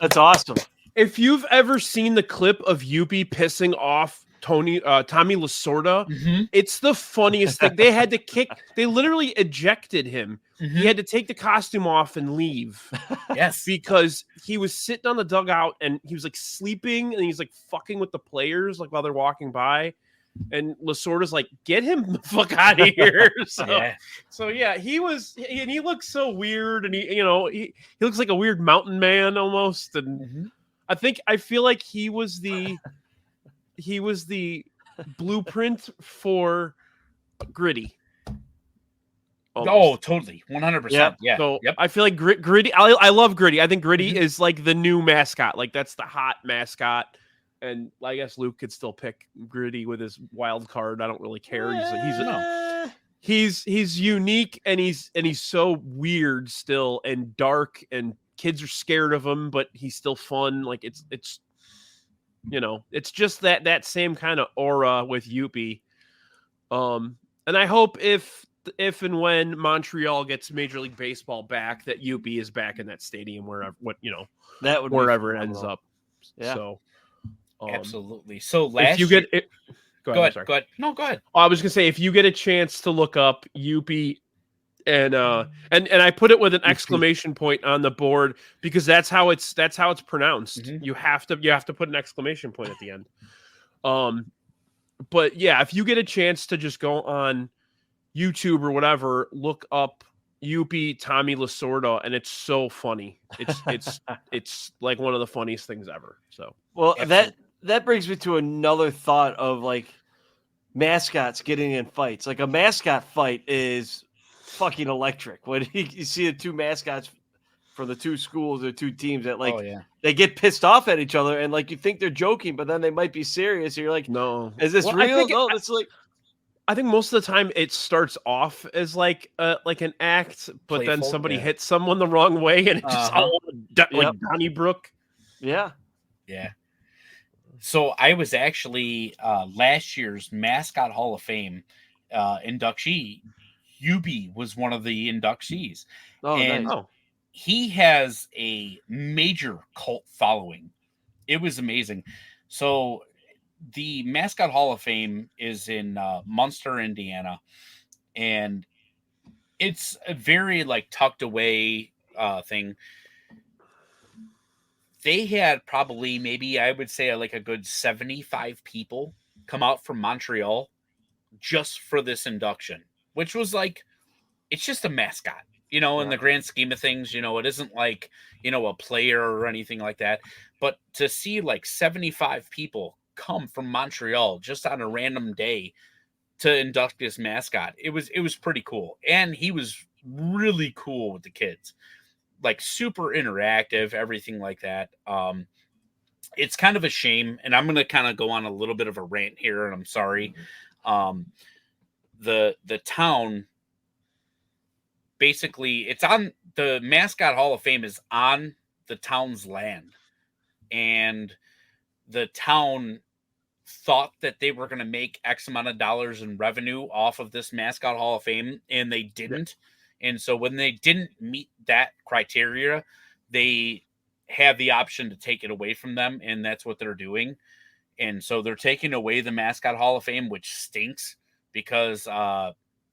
That's awesome. If you've ever seen the clip of Youppi pissing off Tommy Lasorda, it's the funniest thing. They literally ejected him. He had to take the costume off and leave. Yes. Because he was sitting on the dugout and he was sleeping and he's fucking with the players while they're walking by. And Lasorda's like, get him the fuck out of here. So he looks so weird, and he looks like a weird mountain man almost. And I feel like he was the blueprint for Gritty. Almost. Oh, totally. 100%. Yeah. So I feel like Gritty. I love Gritty. I think Gritty is the new mascot. That's the hot mascot. And I guess Luke could still pick Gritty with his wild card. I don't really care. He's unique, and he's so weird still and dark, and kids are scared of him, but he's still fun. It's just that same kind of aura with Youppi. And I hope if and when Montreal gets Major League Baseball back, that Youppi is back in that stadium wherever it ends up. Yeah. So absolutely. So go ahead. No, go ahead. I was gonna say, if you get a chance to look up Youppi, and I put it with an exclamation point on the board because that's how it's pronounced. You have to put an exclamation point at the end. But yeah, if you get a chance to just go on YouTube or whatever, look up Youppi Tommy Lasorda, and it's so funny. It's like one of the funniest things ever. So that brings me to another thought of mascots getting in fights. A mascot fight is fucking electric. When you see the two mascots from the two schools or two teams that they get pissed off at each other, and you think they're joking, but then they might be serious. And you're like, no, is this real? I think most of the time it starts off as an act, but playful, then somebody hits someone the wrong way, and it's just all Donnybrook. Yeah. Yeah. So I was actually last year's Mascot Hall of Fame inductee. Youppi was one of the inductees. Oh, and nice. He has a major cult following. It was amazing. So the Mascot Hall of Fame is in Munster, Indiana, and it's a very tucked away thing. They had probably maybe I would say a good 75 people come out from Montreal just for this induction, which was it's just a mascot, in the grand scheme of things. It isn't a player or anything like that. But to see 75 people come from Montreal just on a random day to induct this mascot, it was pretty cool. And he was really cool with the kids. like super interactive, everything like that. It's kind of a shame, and I'm going to kind of go on a little bit of a rant here, and I'm sorry. The town, basically, it's on the Mascot Hall of Fame is on the town's land, and the town thought that they were going to make X amount of dollars in revenue off of this Mascot Hall of Fame, and they didn't. And so when they didn't meet that criteria, they have the option to take it away from them, and that's what they're doing. And so they're taking away the Mascot Hall of Fame, which stinks, because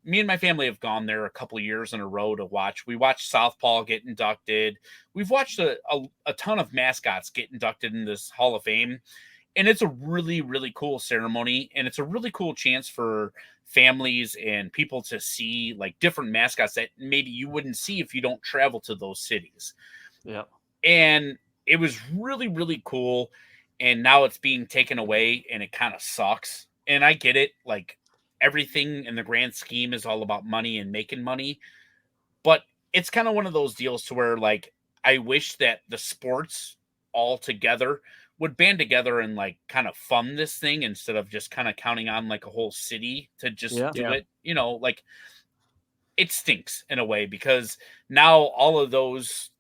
me and my family have gone there a couple of years in a row to watch. We watched Southpaw get inducted. We've watched a ton of mascots get inducted in this Hall of Fame. And it's a really, really cool ceremony. And it's a really cool chance for families and people to see like different mascots that maybe you wouldn't see if you don't travel to those cities. Yeah. And it was really, really cool. And now it's being taken away, and it kind of sucks. And I get it. Like, everything in the grand scheme is all about money and making money. But it's kind of one of those deals to where, like, I wish that the sports all together would band together and like kind of fund this thing instead of just kind of counting on like a whole city to just do it. You know, like, it stinks in a way, because now all of those,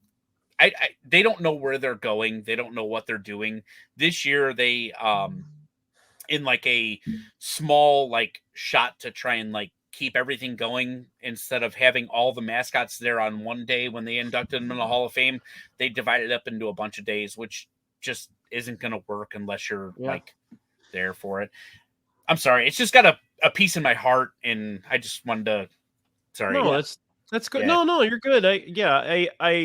they don't know where they're going. They don't know what they're doing. This year, they, in like a small like shot to try and like keep everything going, instead of having all the mascots there on one day when they inducted them in the Hall of Fame, they divided up into a bunch of days, which just isn't going to work unless you're like there for it. I'm sorry. It's just got a piece in my heart, and I just wanted to, sorry. No, that's good. Yeah. No, you're good. I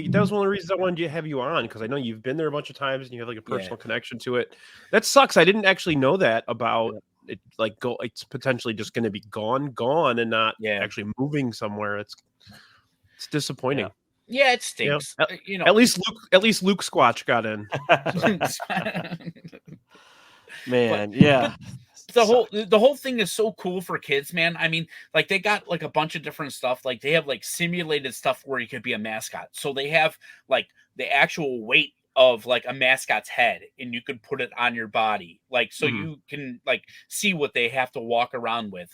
that was one of the reasons I wanted to have you on, because I know you've been there a bunch of times and you have like a personal connection to it. That sucks. I didn't actually know that about it. Like, it's potentially just going to be gone, and not actually moving somewhere. It's disappointing. Yeah, it stinks. You know, at least Luke Squatch got in. Man, but the whole thing is so cool for kids, man. I mean, like, they got like a bunch of different stuff. Like, they have like simulated stuff where you could be a mascot. So they have like the actual weight of like a mascot's head, and you could put it on your body, like, so you can like see what they have to walk around with.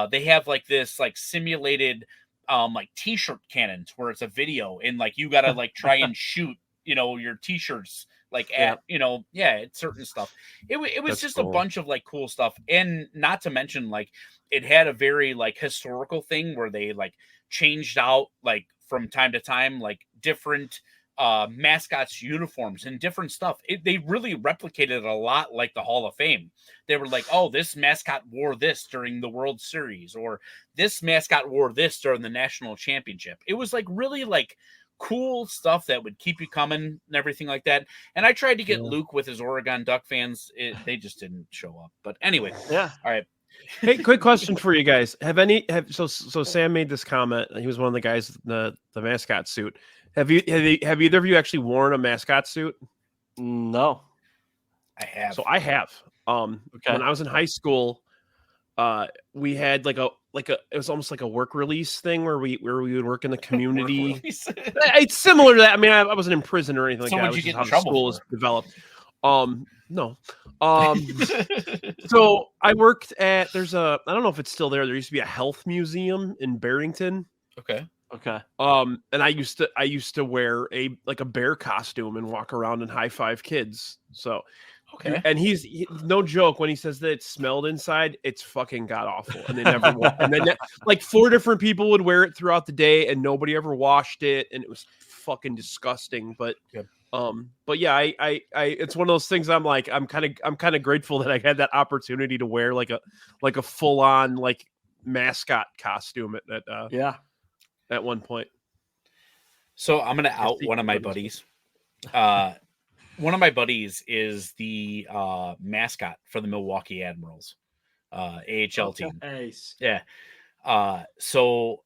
They have like this like simulated like t-shirt cannons where it's a video, and like you gotta like try and shoot, you know, your t-shirts like at it's certain stuff. It was That's just cool. a bunch of like cool stuff. And not to mention, like, it had a very like historical thing where they like changed out like from time to time like different mascots uniforms and different stuff. They really replicated it a lot like the Hall of Fame. They were like, oh, this mascot wore this during the World Series, or this mascot wore this during the national championship. It was like really like cool stuff that would keep you coming and everything like that. And I tried to get Luke with his Oregon Duck fans. They just didn't show up. But anyway, all right. Hey, quick question for you guys. So Sam made this comment. He was one of the guys in the mascot suit. Have either of you actually worn a mascot suit? No. I have. So I have. When I was in high school, we had like a it was almost like a work release thing where we would work in the community. It's similar to that. I mean, I wasn't in prison or anything like that. Would you get in trouble? School is developed. No. So I worked at, I don't know if it's still there. There used to be a health museum in Barrington. Okay. And I used to wear a bear costume and walk around and high five kids. So, and he's no joke when he says that it smelled inside. It's fucking god awful. And they never, and then like 4 different people would wear it throughout the day, and nobody ever washed it, and it was fucking disgusting. But yeah, I it's one of those things. I'm kind of grateful that I had that opportunity to wear like a full on like mascot costume at one point. So I'm gonna out one of my buddies. One of my buddies is the mascot for the Milwaukee Admirals AHL team. Nice. Yeah. So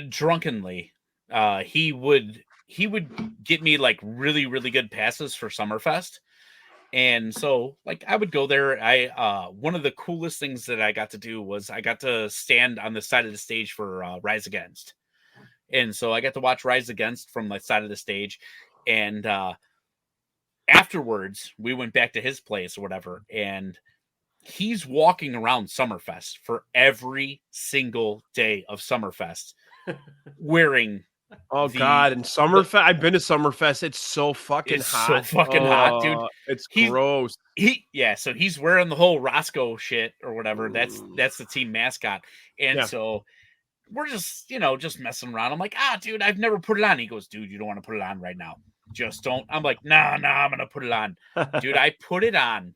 drunkenly, he would get me like really, really good passes for Summerfest. And so like I would go there. One of the coolest things that I got to do was I got to stand on the side of the stage for Rise Against. And so I got to watch Rise Against from the side of the stage. And afterwards, we went back to his place or whatever. And he's walking around Summerfest for every single day of Summerfest wearing. Oh God! And Summerfest, I've been to Summerfest. It's so fucking hot. So fucking hot, dude. It's gross. So he's wearing the whole Roscoe shit or whatever. That's the team mascot. And so we're just, just messing around. I'm like, dude, I've never put it on. He goes, dude, you don't want to put it on right now. Just don't. I'm like, nah, I'm gonna put it on. Dude, I put it on,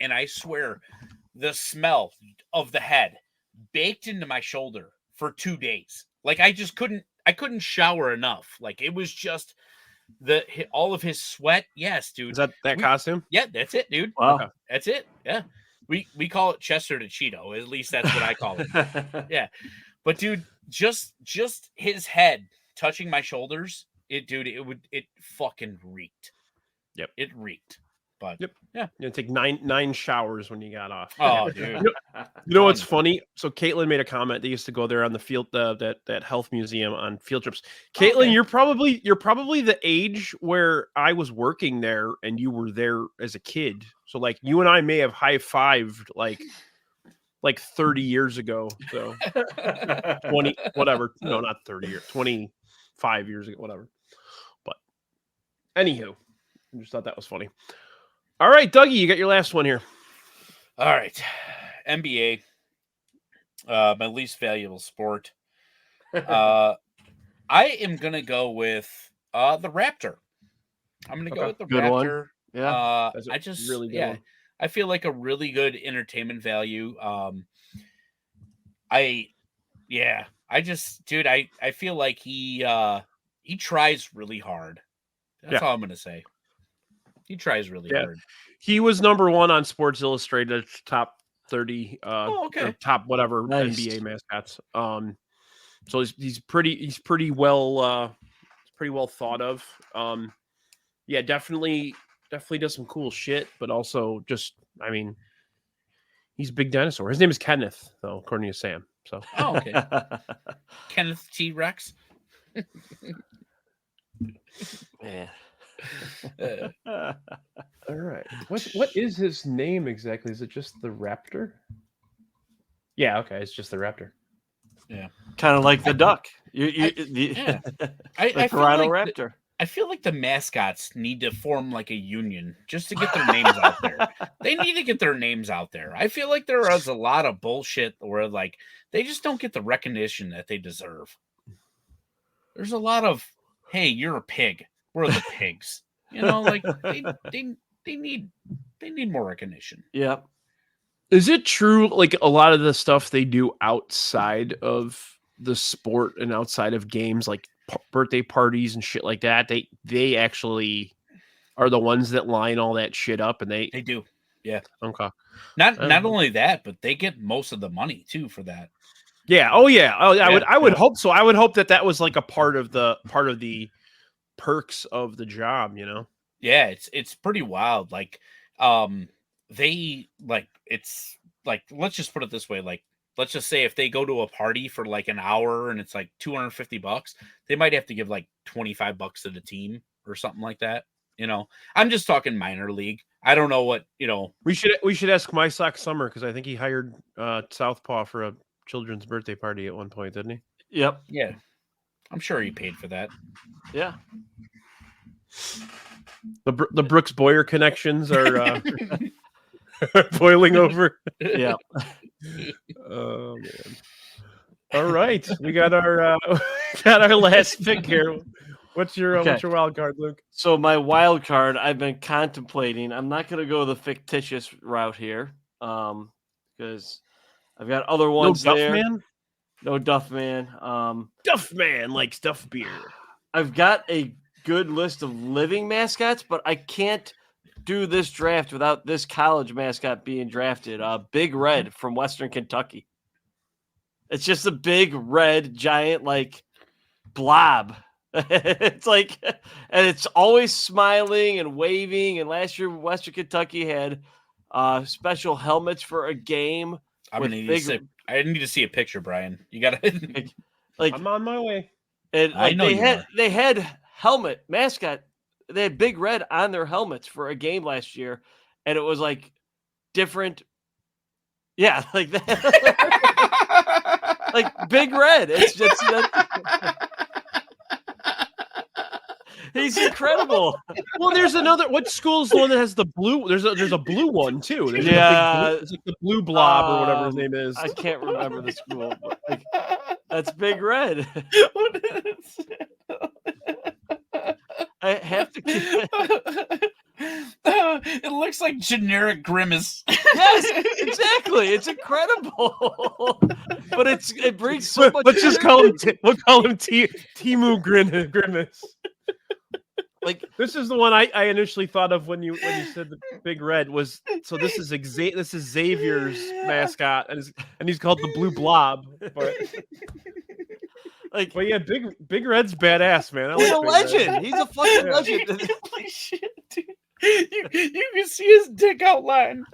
and I swear the smell of the head baked into my shoulder for 2 days. Like I couldn't shower enough. Like it was just all of his sweat. Yes, dude. Is that costume? Yeah, that's it, dude. Wow. Okay. That's it. Yeah. We call it Chester to Cheeto. At least that's what I call it. Yeah. But dude, just his head touching my shoulders, it fucking reeked. Yep. It reeked. But yep. Yeah. You're gonna take nine showers when you got off. Oh, dude. You know what's funny? So Caitlin made a comment. They used to go there on the field, that health museum on field trips. Caitlin, okay. You're probably the age where I was working there and you were there as a kid. So like you and I may have high-fived like 30 years ago. So 20, whatever. No, not 30 years, 25 years ago, whatever. But anywho, I just thought that was funny. All right, Dougie, you got your last one here. All right. NBA, my least valuable sport. I am going to go with the Raptor. I'm going to go with the good Raptor. One. Yeah. I just really good one. I feel like a really good entertainment value. I feel like he tries really hard. That's all I'm going to say. He tries really hard. He was number one on Sports Illustrated's top 30, top whatever NBA mascots. So he's pretty well thought of. Definitely does some cool shit, but also just, I mean, he's a big dinosaur. His name is Kenneth, though, according to Sam. So, okay, Kenneth T-Rex. Man. All right. What is his name exactly? Is it just the Raptor? Yeah, okay, it's just the Raptor. Yeah. Kind of like the duck. I Toronto Raptor. I feel like the mascots need to form like a union just to get their names out there. They need to get their names out there. I feel like there is a lot of bullshit where like they just don't get the recognition that they deserve. There's a lot of, hey, you're a pig. We're the pigs. Like they need more recognition. Yeah. Is it true, like a lot of the stuff they do outside of the sport and outside of games, like birthday parties and shit like that, they actually are the ones that line all that shit up, and they do. Yeah. Okay. Not only that, but they get most of the money too for that. Yeah. Oh yeah. Oh, I would hope so. I would hope that was like a part of the perks of the job, Yeah, it's pretty wild. Like they like, it's like, let's just put it this way, like let's just say if they go to a party for like an hour and it's like $250, they might have to give like $25 to the team or something like that. I'm just talking minor league. I don't know what, we should ask My Sock Summer, because I think he hired Southpaw for a children's birthday party at one point, didn't he? Yep. Yeah, I'm sure he paid for that. Yeah. The Brooks Boyer connections are boiling over. Yeah. Oh man. All right, we got our last pick here. What's your wild card, Luke? So my wild card, I've been contemplating. I'm not going to go the fictitious route here, because I've got other ones there. No Duffman. Duffman likes Duff beer. I've got a good list of living mascots, but I can't do this draft without this college mascot being drafted. Big Red from Western Kentucky. It's just a big red giant like blob. It's like, and it's always smiling and waving. And last year, Western Kentucky had special helmets for a game. I need to see a picture, Brian. You gotta. Like I'm on my way. And I know they had helmet mascot. They had Big Red on their helmets for a game last year, and it was like different. Yeah, like that. Like Big Red. It's just he's incredible. Well, there's another. What school is the one that has the blue? There's a blue one too. There's it's like the blue blob or whatever his name is. I can't remember the school. But like, that's Big Red. I have to keep it looks like generic Grimace. Yes, exactly. It's incredible. But it brings so much. Let's just call him Timu Grimace. Like this is the one I initially thought of when you said the Big Red was. So this is Xavier's mascot, and he's called the Blue Blob. But yeah, Big Red's badass, man. He's a legend. He's a fucking legend. Holy shit, dude. You can see his dick outline.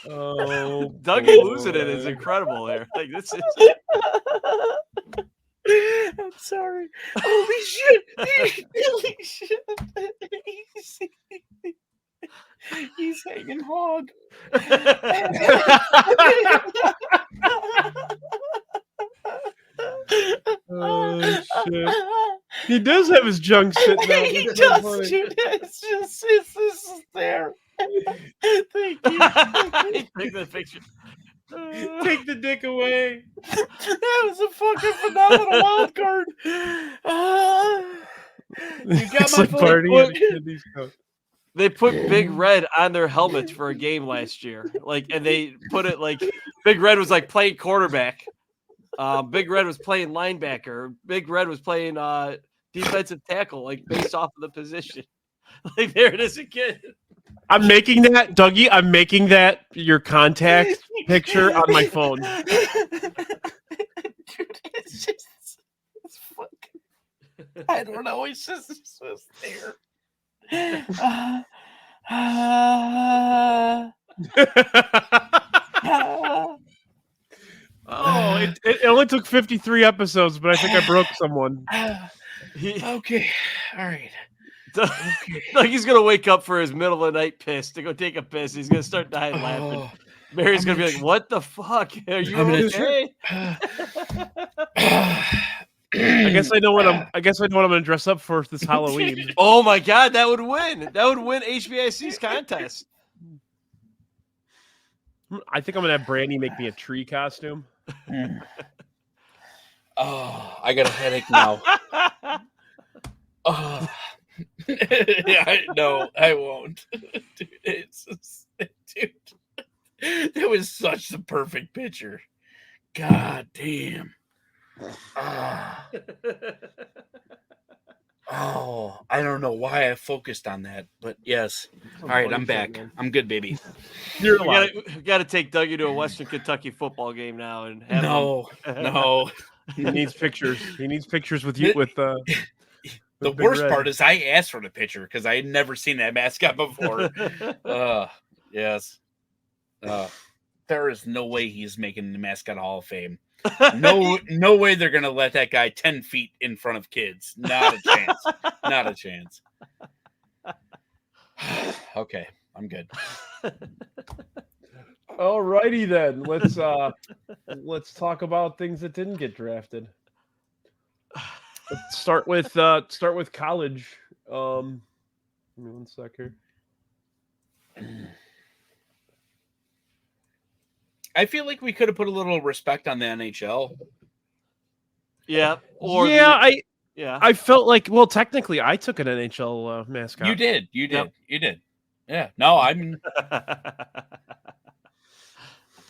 Oh, Dougie losing it is incredible there. Like this is. I'm sorry. Holy shit! Holy shit! He's hanging hog. Oh shit! He does have his junk sitting there. He does, dude. It's this is there. Thank you. Take the picture. Take the dick away. That was a fucking phenomenal wild card. You got It's my like party vote. at these coats. They put Big Red on their helmets for a game last year. And they put it like Big Red was like playing quarterback. Big Red was playing linebacker. Big Red was playing defensive tackle, like based off of the position. Like there it is again. I'm making that, Dougie. I'm making that your contact picture on my phone. Dude, it's fucking. I don't know. It's just there. Oh, it only took 53 episodes, but I think I broke someone. Okay. All right. Like he's gonna wake up for his middle of the night piss to go take a piss. He's gonna start dying laughing. Mary's gonna be like, "What the fuck? Are you okay?" I guess I know what I'm gonna dress up for this Halloween. Oh my god, that would win. That would win HVIC's contest. I think I'm gonna have Brandy make me a tree costume. Oh, I got a headache now. Oh. No, I won't. Dude, that was such the perfect picture. God damn. Oh, I don't know why I focused on that, but yes. All right, I'm back. I'm good, baby. We got to take Dougie to a Western Kentucky football game now and have No. He needs pictures. He needs pictures with you with the worst part is I asked for the picture because I had never seen that mascot before. Yes. There is no way he's making the Mascot Hall of Fame. No way they're gonna let that guy 10 feet in front of kids. Not a chance. Not a chance. Okay, I'm good. All righty then. Let's talk about things that didn't get drafted. Let's start with college. Give me 1 sec here. I feel like we could have put a little respect on the NHL. Yeah. I felt like, well, technically, I took an NHL mascot. You did. You did. Yeah. No, I mean,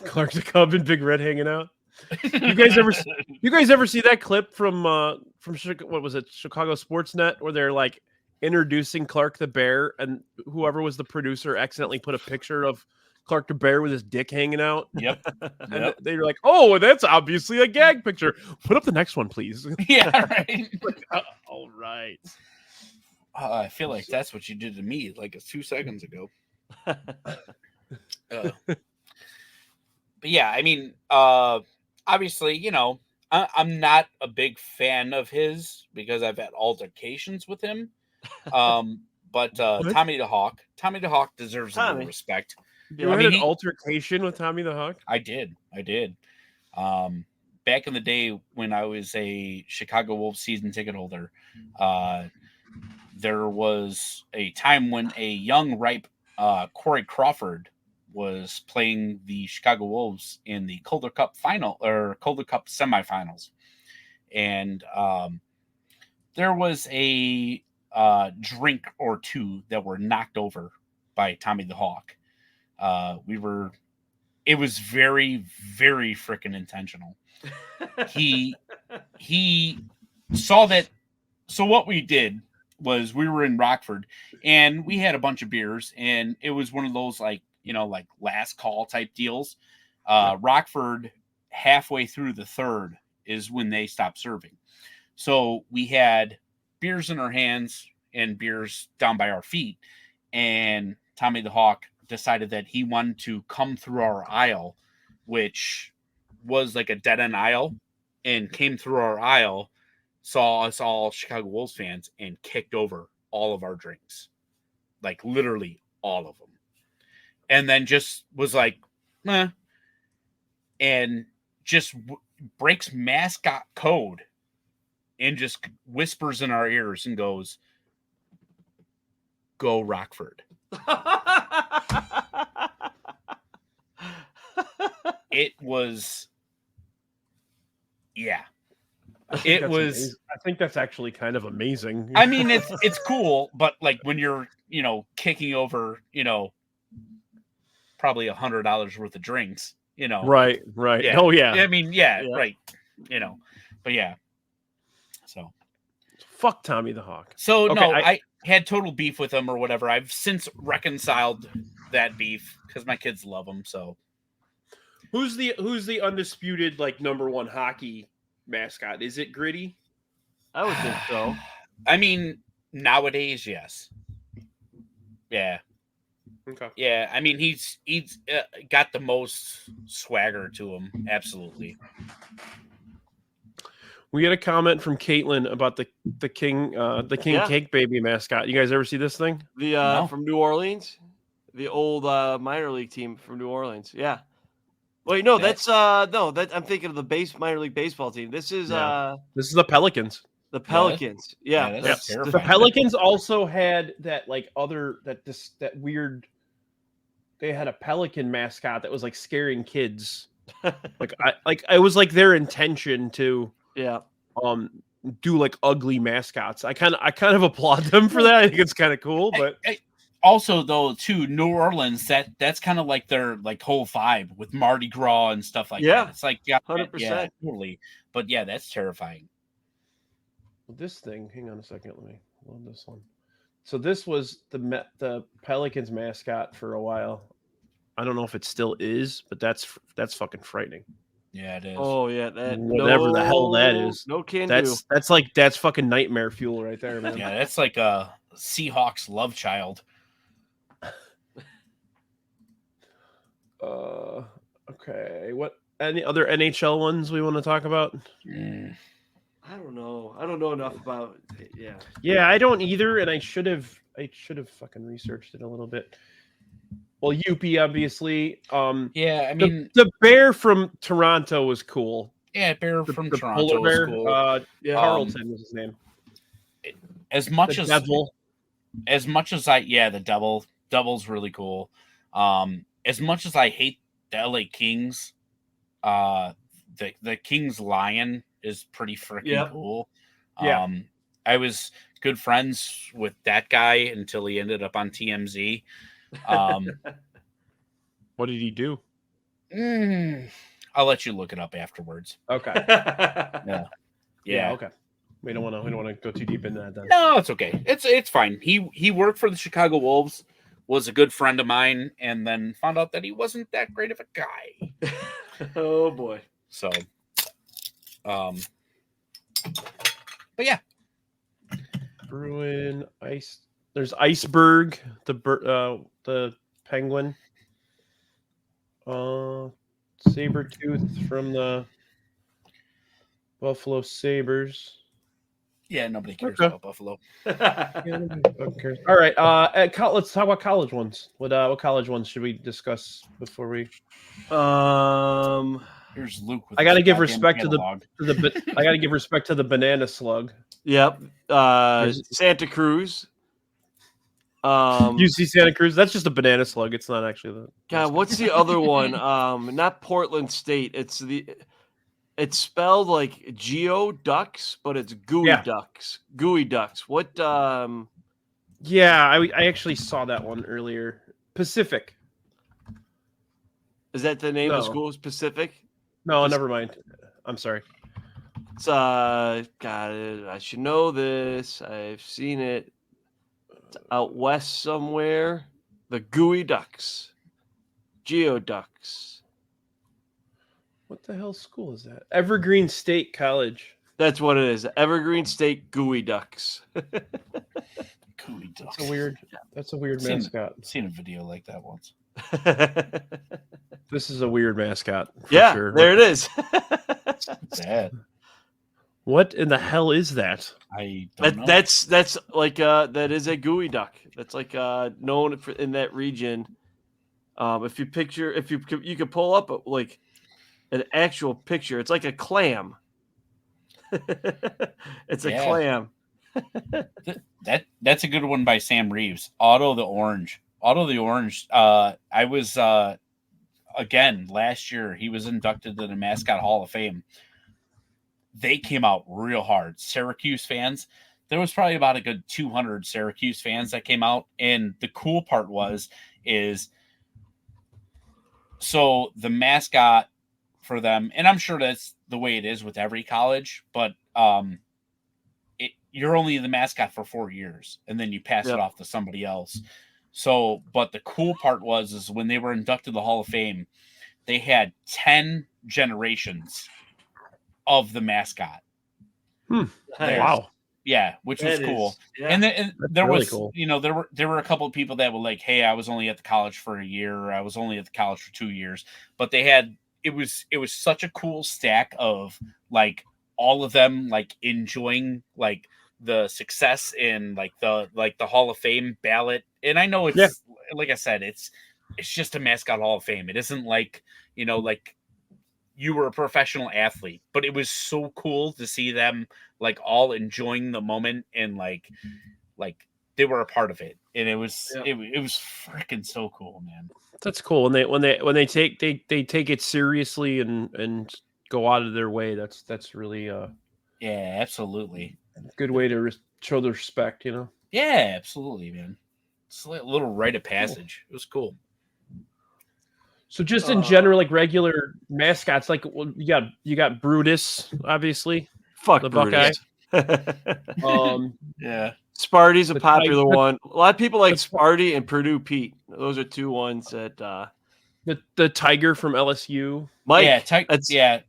Clark the Cub and Big Red hanging out. You guys ever see that clip from what was it, Chicago Sportsnet, where they're like introducing Clark the Bear, and whoever was the producer accidentally put a picture of Clark the Bear with his dick hanging out? Yep. And they were like, "Oh, that's obviously a gag picture. Put up the next one, please." Yeah, right. All right. I feel like that's what you did to me like 2 seconds ago. But yeah, I mean, obviously, I'm not a big fan of his because I've had altercations with him. But Tommy the Hawk deserves a little respect. You had an altercation with Tommy the Hawk? I did. Back in the day when I was a Chicago Wolves season ticket holder, there was a time when a young, ripe Corey Crawford was playing the Chicago Wolves in the Calder Cup semifinals. And there was a drink or two that were knocked over by Tommy the Hawk. It was very, very freaking intentional. He saw that. So what we did was we were in Rockford and we had a bunch of beers, and it was one of those like last call type deals. Rockford, halfway through the third is when they stopped serving. So we had beers in our hands and beers down by our feet, and Tommy the Hawk decided that he wanted to come through our aisle, which was like a dead end aisle, and came through our aisle, saw us all Chicago Wolves fans, and kicked over all of our drinks, like literally all of them. And then just was like, meh, and just breaks mascot code and just whispers in our ears and goes, "Go Rockford." It was, yeah. It was. Amazing. I think that's actually kind of amazing. I mean, it's cool, but like when you're, kicking over, probably $100 worth of drinks, Right. Yeah. Oh yeah. I mean, yeah. Right. But yeah. So. Fuck Tommy the Hawk. So okay, I had total beef with him or whatever. I've since reconciled that beef because my kids love him. So. Who's the undisputed number one hockey mascot? Is it Gritty? I would think so. I mean, nowadays, yes. Yeah. Okay. Yeah, I mean, he's got the most swagger to him. Absolutely. We had a comment from Caitlin about the King Cake Baby mascot. You guys ever see this thing? No. From New Orleans, the old minor league team from New Orleans. Yeah. Wait, no, that's I'm thinking of the minor league baseball team. This is the Pelicans. The Pelicans. Yeah. That's the Pelicans also had that that weird. They had a pelican mascot that was like scaring kids. It was like their intention to do like ugly mascots. I kind of applaud them for that. I think it's kind of cool, but. Also, though, too, New Orleans, that's kind of like their whole vibe with Mardi Gras and stuff like that. It's like 100%. Yeah, totally. But yeah, that's terrifying. Well, this thing, hang on a second, let me load this one. So this was the Pelicans mascot for a while. I don't know if it still is, but that's fucking frightening. Yeah, it is. Oh yeah, whatever the hell that is. No can do. That's fucking nightmare fuel right there, man. Yeah, that's like a Seahawks love child. Okay. What any other NHL ones we want to talk about? I don't know. I don't know enough about it. Yeah. Yeah, I don't either, and I should have fucking researched it a little bit. Well, Yuppie, obviously. Yeah, I mean the bear from Toronto was cool. Yeah, bear from Toronto was cool. Carlton was his name. As much the as devil. As much as the devil's really cool. As much as I hate the LA Kings, the Kings Lion is pretty freaking cool. Yeah. I was good friends with that guy until he ended up on TMZ. What did he do? I'll let you look it up afterwards. Okay. Yeah. Okay. We don't want to go too deep into that then. No, it's okay. It's fine. He worked for the Chicago Wolves, was a good friend of mine, and then found out that he wasn't that great of a guy. Oh boy. So, but yeah. Bruin Ice. There's Iceberg, the penguin. Sabretooth from the Buffalo Sabres. Yeah, nobody cares Okay. about Buffalo. Okay. All right. Let's talk about college ones. What college ones should we discuss before we? Here's Luke. With I got to his give goddamn respect catalog. I got to give respect to the banana slug. Yep. Santa Cruz. UC Santa Cruz. That's just a banana slug. It's not actually the. God, what's the other one? Not Portland State. It's spelled like Geoducks, but it's Gooey Ducks. Gooey Ducks. What? Yeah, I actually saw that one earlier. Pacific. Is that the name of the school? Pacific? No, never mind. I'm sorry. It's God, I should know this. I've seen it. It's out west somewhere. The Gooey Ducks. Geoducks. What the hell school is that? Evergreen State College. That's what it is. Evergreen State Gooey Ducks. Gooey Ducks. That's a weird mascot. I've seen a video like that once. This is a weird mascot. Yeah, sure. there it is. Bad. What in the hell is that? I don't know. That's like that is a gooey duck. That's like known in that region. If you could pull up like an actual picture, it's like a clam. It's a clam. That's a good one by Sam Reeves. Otto the Orange. I was again last year. He was inducted to the Mascot Hall of Fame. They came out real hard. Syracuse fans. There was probably about a good 200 Syracuse fans that came out, and the cool part so the mascot for them, and I'm sure that's the way it is with every college, but you're only the mascot for 4 years, and then you pass it off to somebody else. So, but the cool part is when they were inducted to the Hall of Fame, they had 10 generations of the mascot. Wow. Yeah, which was cool. Yeah. And there really was, cool. There were a couple of people that were like, "Hey, I was only at the college for a year, or I was only at the college for 2 years," but they had it was such a cool stack of like all of them like enjoying like the success in like the Hall of Fame ballot. And I know it's like I said, it's just a Mascot Hall of Fame. It isn't like like you were a professional athlete, but it was so cool to see them like all enjoying the moment and like they were a part of it, and it was freaking so cool, man. That's cool. When they take it seriously and go out of their way. That's really yeah, absolutely good way to show the respect. Yeah, absolutely, man. It's like a little rite of passage. It was cool. So just in general, like regular mascots, like you got Brutus, obviously. Fuck the Brutus. Buckeye. Yeah. Sparty's a popular one. A lot of people like Sparty and Purdue Pete. Those are two ones that the Tiger from LSU. Mike. Yeah,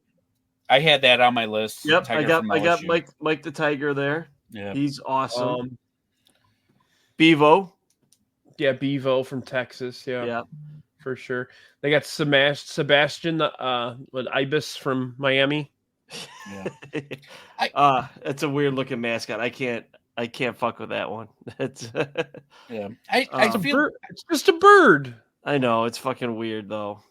I had that on my list. Yep, Tiger I got Mike the Tiger there. Yeah, he's awesome. Bevo. Yeah, Bevo from Texas. Yeah, for sure. They got Sebastian, with Ibis from Miami. Yeah, that's a weird looking mascot. I can't fuck with that one. It's yeah. I feel it's just a bird. I know it's fucking weird though.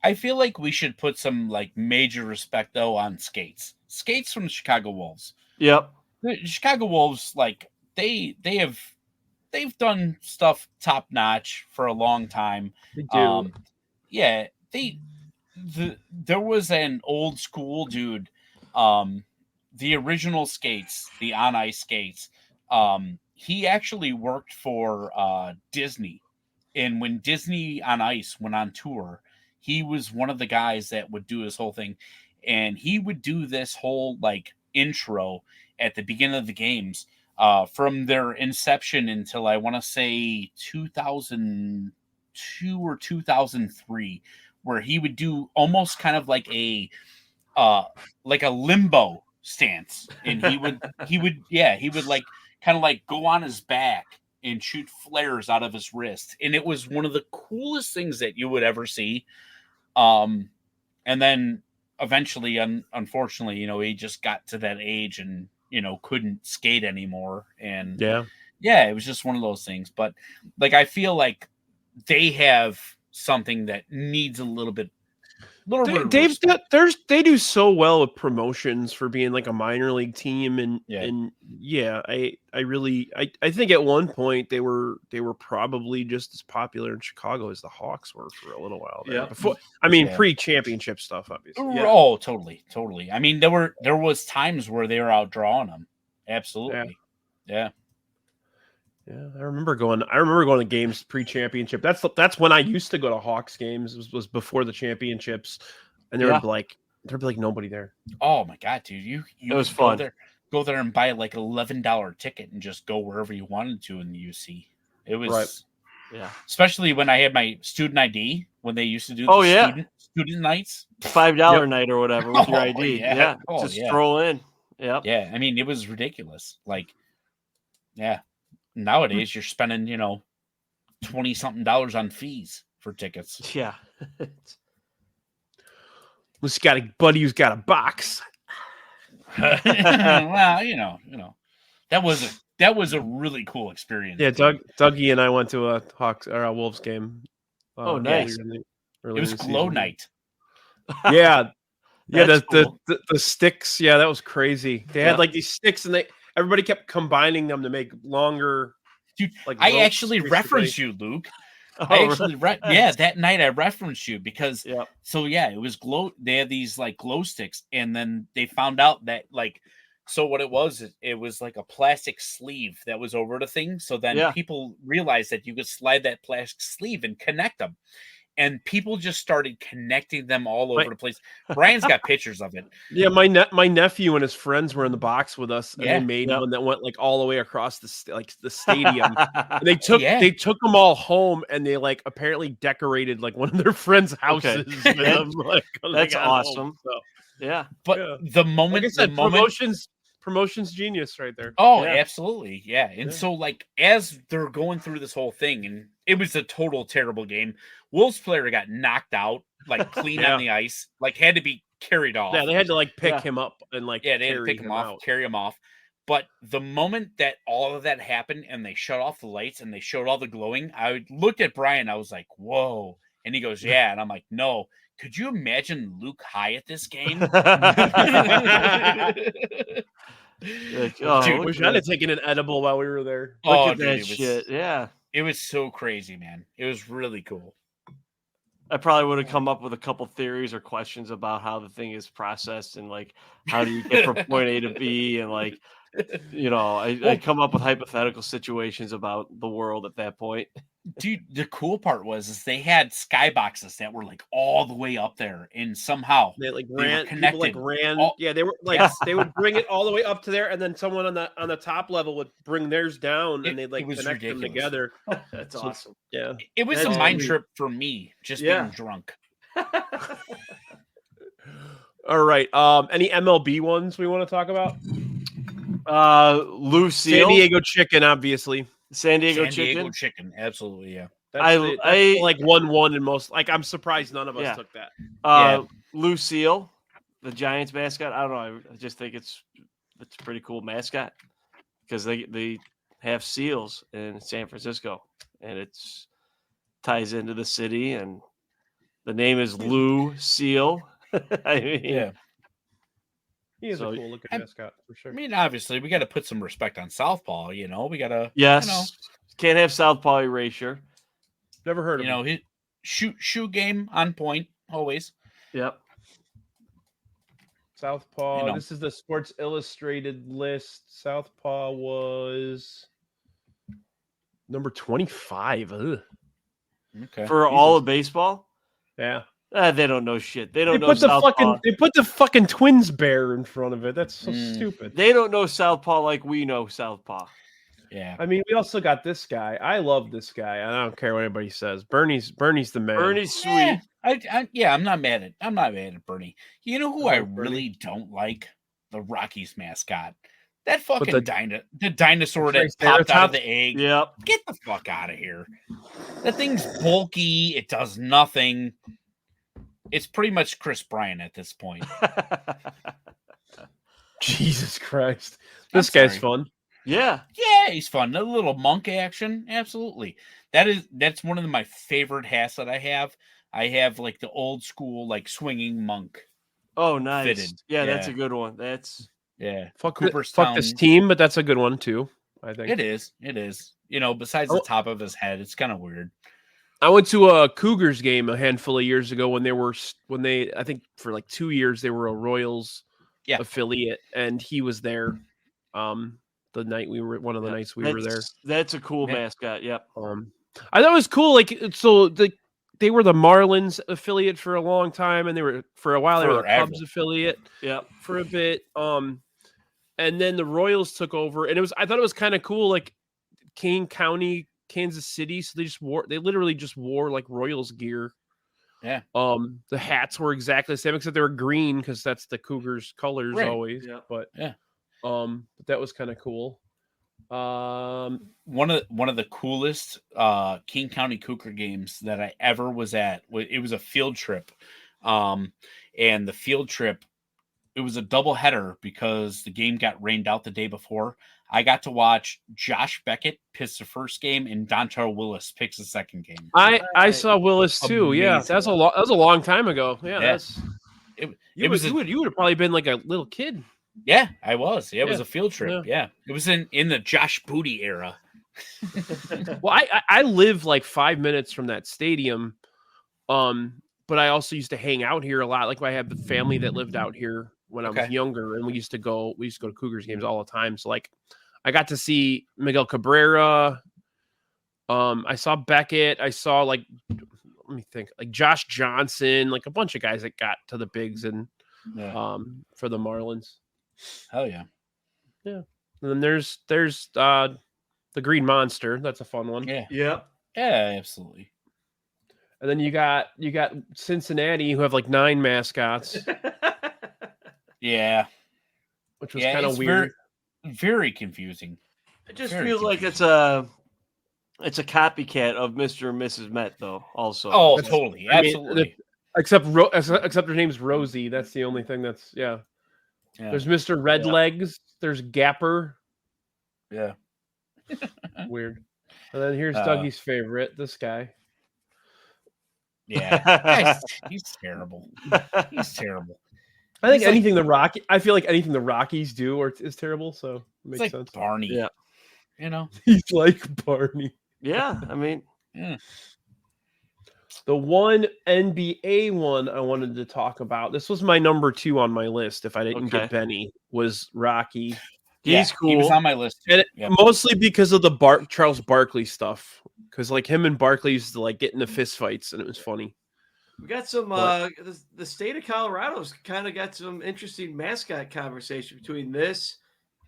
I feel like we should put some like major respect though on Skates. Skates from the Chicago Wolves. Yep. The Chicago Wolves, like they've done stuff top notch for a long time. They do. There was an old school dude, the original Skates, the on ice Skates. He actually worked for Disney, and when Disney on Ice went on tour, he was one of the guys that would do his whole thing, and he would do this whole like intro at the beginning of the games, from their inception until I want to say 2002 or 2003, where he would do almost kind of like a limbo stance, and he would like kind of like go on his back and shoot flares out of his wrist. And it was one of the coolest things that you would ever see. And then eventually, unfortunately, he just got to that age and, couldn't skate anymore. And yeah, it was just one of those things. But like, I feel like they have something that needs a little bit. They do so well with promotions for being like a minor league team, and I think at one point they were probably just as popular in Chicago as the Hawks were for a little while there. Pre-championship stuff, obviously. Yeah. Oh, totally. I mean, there was times where they were outdrawing them. Absolutely. Yeah. Yeah, I remember going to games pre-championship. That's when I used to go to Hawks games. Was before the championships, and there'd be like nobody there. Oh my god, dude! You it was fun. Go there and buy like $11 ticket and just go wherever you wanted to in the UC. It was especially when I had my student ID when they used to do student nights, $5 night or whatever with your ID. Yeah, just stroll in. Yeah, yeah. I mean, it was ridiculous. Like, yeah. Nowadays, you're spending, $20-something on fees for tickets. Yeah. Who's got a buddy who's got a box? Well, that was a really cool experience. Yeah, Dougie and I went to a Hawks or a Wolves game. Oh, nice! It was glow night. Yeah, yeah. Cool. The sticks. Yeah, that was crazy. They had like these sticks, and everybody kept combining them to make longer. Dude, I actually referenced you, Luke. That night I referenced you because it was glow. They had these like glow sticks, and then they found out that so what it was like a plastic sleeve that was over the thing. So then people realized that you could slide that plastic sleeve and connect them. And people just started connecting them all over the place. Brian's got pictures of it. Yeah, my nephew and his friends were in the box with us, and they made one that went like all the way across the stadium. And they took them all home, and they apparently decorated one of their friends' houses. Okay. That's awesome. So. Yeah, but the moment, like I said, promotions genius right there. Oh, absolutely. Yeah. And so as they're going through this whole thing, and it was a total terrible game. Wolves player got knocked out, clean on the ice, had to be carried off. Yeah, they had to pick him up and they had to pick him off, carry him off. But the moment that all of that happened and they shut off the lights and they showed all the glowing, I looked at Brian, I was like, whoa. And he goes, yeah. And I'm like, no. Could you imagine Luke high at this game? Dude, wish I'd have taken an edible while we were there. Look at that shit. Yeah. It was so crazy, man. It was really cool. I probably would have come up with a couple theories or questions about how the thing is processed and how do you get from point A to B and I come up with hypothetical situations about the world at that point. Dude, the cool part was they had skyboxes that were all the way up there, and somehow they were connected. They were they would bring it all the way up to there, and then someone on the top level would bring theirs down, and they'd connect them together. That's awesome. Yeah, it was a mind trip for me, just being drunk. All right. Any MLB ones we want to talk about? Lucille, San Diego Chicken, obviously. San Diego Chicken, absolutely, yeah. That's 1-1 in most. I'm surprised none of us took that. Lucille, the Giants mascot. I don't know. I just think it's a pretty cool mascot because they have seals in San Francisco, and it's ties into the city, and the name is Lou Seal. I mean, he is a cool looking mascot for sure. I mean, obviously, we got to put some respect on Southpaw. We got to. Yes, can't have Southpaw erasure. Never heard of him. His shoe game on point always. Yep. Southpaw. This is the Sports Illustrated list. Southpaw was number 25. Ugh. Okay. For all of baseball. Yeah. They don't know shit. They don't know Southpaw. They put the fucking Twins bear in front of it. That's so stupid. They don't know Southpaw like we know Southpaw. Yeah. I mean, we also got this guy. I love this guy. I don't care what anybody says. Bernie's the man. Bernie's sweet. I'm not mad at Bernie. You know who I really don't like? The Rockies mascot. That fucking the dinosaur that popped out of the egg. Yep. Get the fuck out of here. That thing's bulky. It does nothing. It's pretty much Chris Bryant at this point. Jesus Christ. This guy's fun. Yeah. Yeah, he's fun. A little monk action. Absolutely. That's one of my favorite hats that I have. I have like the old school, like swinging monk. Oh, nice. Fitted. Yeah, that's a good one. That's fuck this team, but that's a good one too. I think it is. You know, besides the top of his head, it's kind of weird. I went to a Cougars game a handful of years ago when they I think for like 2 years they were a Royals affiliate, and he was there. The night we were one of the nights we were there. That's a cool mascot. Yep. I thought it was cool. Like they were the Marlins affiliate for a long time, and they were for a while they were the Cubs affiliate. For a bit. And then the Royals took over, and I thought it was kind of cool, like Kane County, Kansas City. So they literally just wore like Royals gear. Yeah. The hats were exactly the same, except they were green because that's the Cougars colors always. Yeah. But that was kind of cool. One of the coolest King County Cougar games that I ever was at. It was a field trip, and the field trip, it was a doubleheader because the game got rained out the day before. I got to watch Josh Beckett pitch the first game and Dontrell Willis pitch the second game. I saw Willis too. Amazing. Yeah, that was a long time ago. Yeah, you would have probably been like a little kid. Yeah, I was. Yeah, it was a field trip. Yeah, it was in the Josh Booty era. Well, I live like 5 minutes from that stadium, but I also used to hang out here a lot. Like I had the family that lived out here when I was younger, and we used to go to Cougars games all the time. So like, I got to see Miguel Cabrera. I saw Beckett. I saw like, let me think, like Josh Johnson, like a bunch of guys that got to the bigs and for the Marlins. Hell yeah. Yeah. And then there's the Green Monster. That's a fun one. Yeah. Yep. Yeah, absolutely. And then you got Cincinnati, who have like 9 mascots. Yeah. Which was kind of weird. Very confusing. It just feels like it's a copycat of Mr. and Mrs. Met, though. Also. Oh, totally. Absolutely. Except her name's Rosie. That's the only thing that's Yeah. There's Mr. Redlegs. There's Gapper. Yeah. Weird. And then here's Dougie's favorite, this guy. Yeah. He's terrible. He's terrible. I think I feel like anything the Rockies do is terrible, so it makes sense. Barney. Yeah. You know? He's like Barney. Yeah, I mean, The one NBA one I wanted to talk about, this was my number 2 on my list if I didn't get Benny, was Rocky. He's cool. He was on my list too. And mostly because of the Charles Barkley stuff. Because like him and Barkley used to like get into fist fights, and it was funny. We got some the state of Colorado's kind of got some interesting mascot conversation between this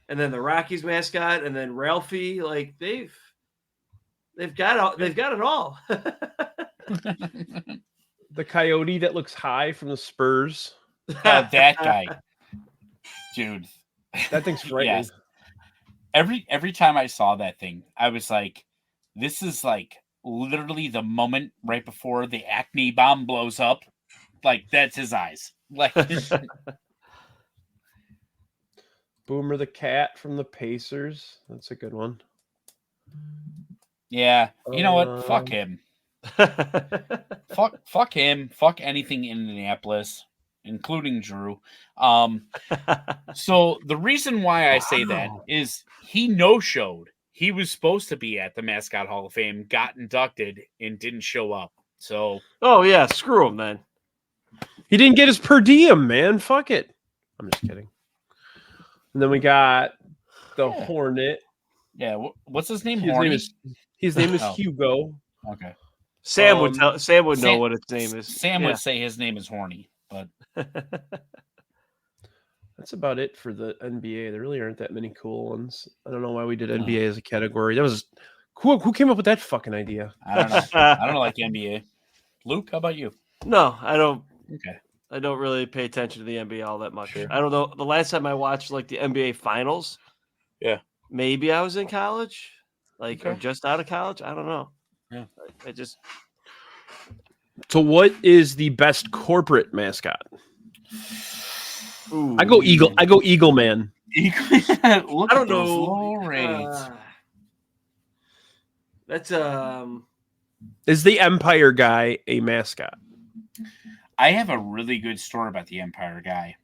and then the Rockies mascot and then Ralphie. Like they've got it all. The coyote that looks high from the Spurs. That guy. Dude. That thing's frightening. Yes. Every time I saw that thing, I was like, this is like literally the moment right before the acne bomb blows up. Like that's his eyes. Like Boomer the Cat from the Pacers. That's a good one. Yeah. You know what? Fuck him. fuck him. Fuck anything in Indianapolis, including Drew. So the reason why I say that is he no-showed. He was supposed to be at the Mascot Hall of Fame, got inducted, and didn't show up. So screw him then. He didn't get his per diem, man. Fuck it. I'm just kidding. And then we got the Hornet. Yeah, what's his name? His name is Hugo. Okay. Sam would know what his name is. Sam would say his name is Horny, but that's about it for the NBA. There really aren't that many cool ones. I don't know why we did NBA as a category. That was cool. Who came up with that fucking idea? I don't know. I don't like NBA. Luke, how about you? No, I don't. Okay. I don't really pay attention to the NBA all that much. Sure. I don't know. The last time I watched like the NBA finals, Yeah. Maybe I was in college, or Okay. just out of college. I don't know. Yeah. I just So, what is the best corporate mascot? Ooh. I go Eagle. I go Eagle Man. Look I don't at those know. low rates. That's Is the Empire guy a mascot? I have a really good story about the Empire guy.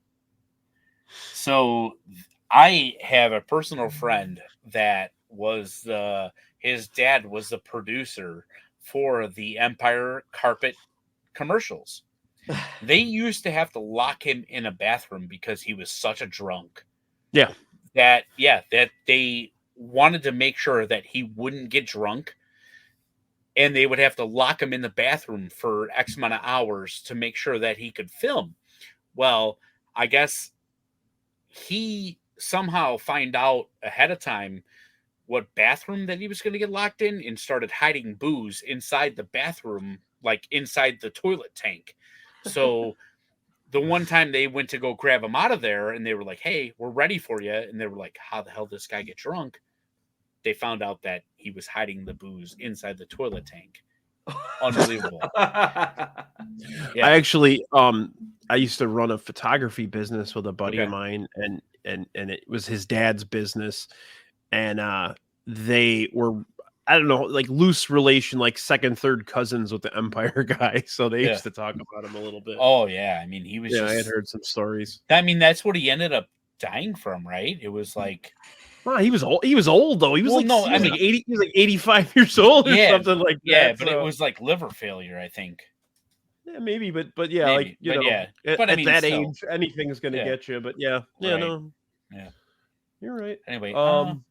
So I have a personal friend that was his dad was the producer for the Empire carpet commercials. They used to have to lock him in a bathroom because he was such a drunk. Yeah. That they wanted to make sure that he wouldn't get drunk, and they would have to lock him in the bathroom for X amount of hours to make sure that he could film. Well, I guess he somehow find out ahead of time what bathroom that he was going to get locked in and started hiding booze inside the bathroom, like inside the toilet tank. So the one time they went to go grab him out of there and they were like, "Hey, we're ready for you." And they were like, "How the hell did this guy get drunk?" They found out that he was hiding the booze inside the toilet tank. Unbelievable. I actually, I used to run a photography business with a buddy of mine, and it was his dad's business, and they were, I don't know, like loose relation, like second, third cousins with the Empire guy. So they used to talk about him a little bit. Oh yeah, I mean he was. I had heard some stories. I mean that's what he ended up dying from, right? It was like. Well, he was old. He was old though. He was like 80. He was like 85 years old or something like that. Yeah, but it was like liver failure, I think. Yeah, maybe, but yeah, maybe, like you know, at that age, anything's gonna get you. But yeah, no, yeah, you're right. Anyway, I'm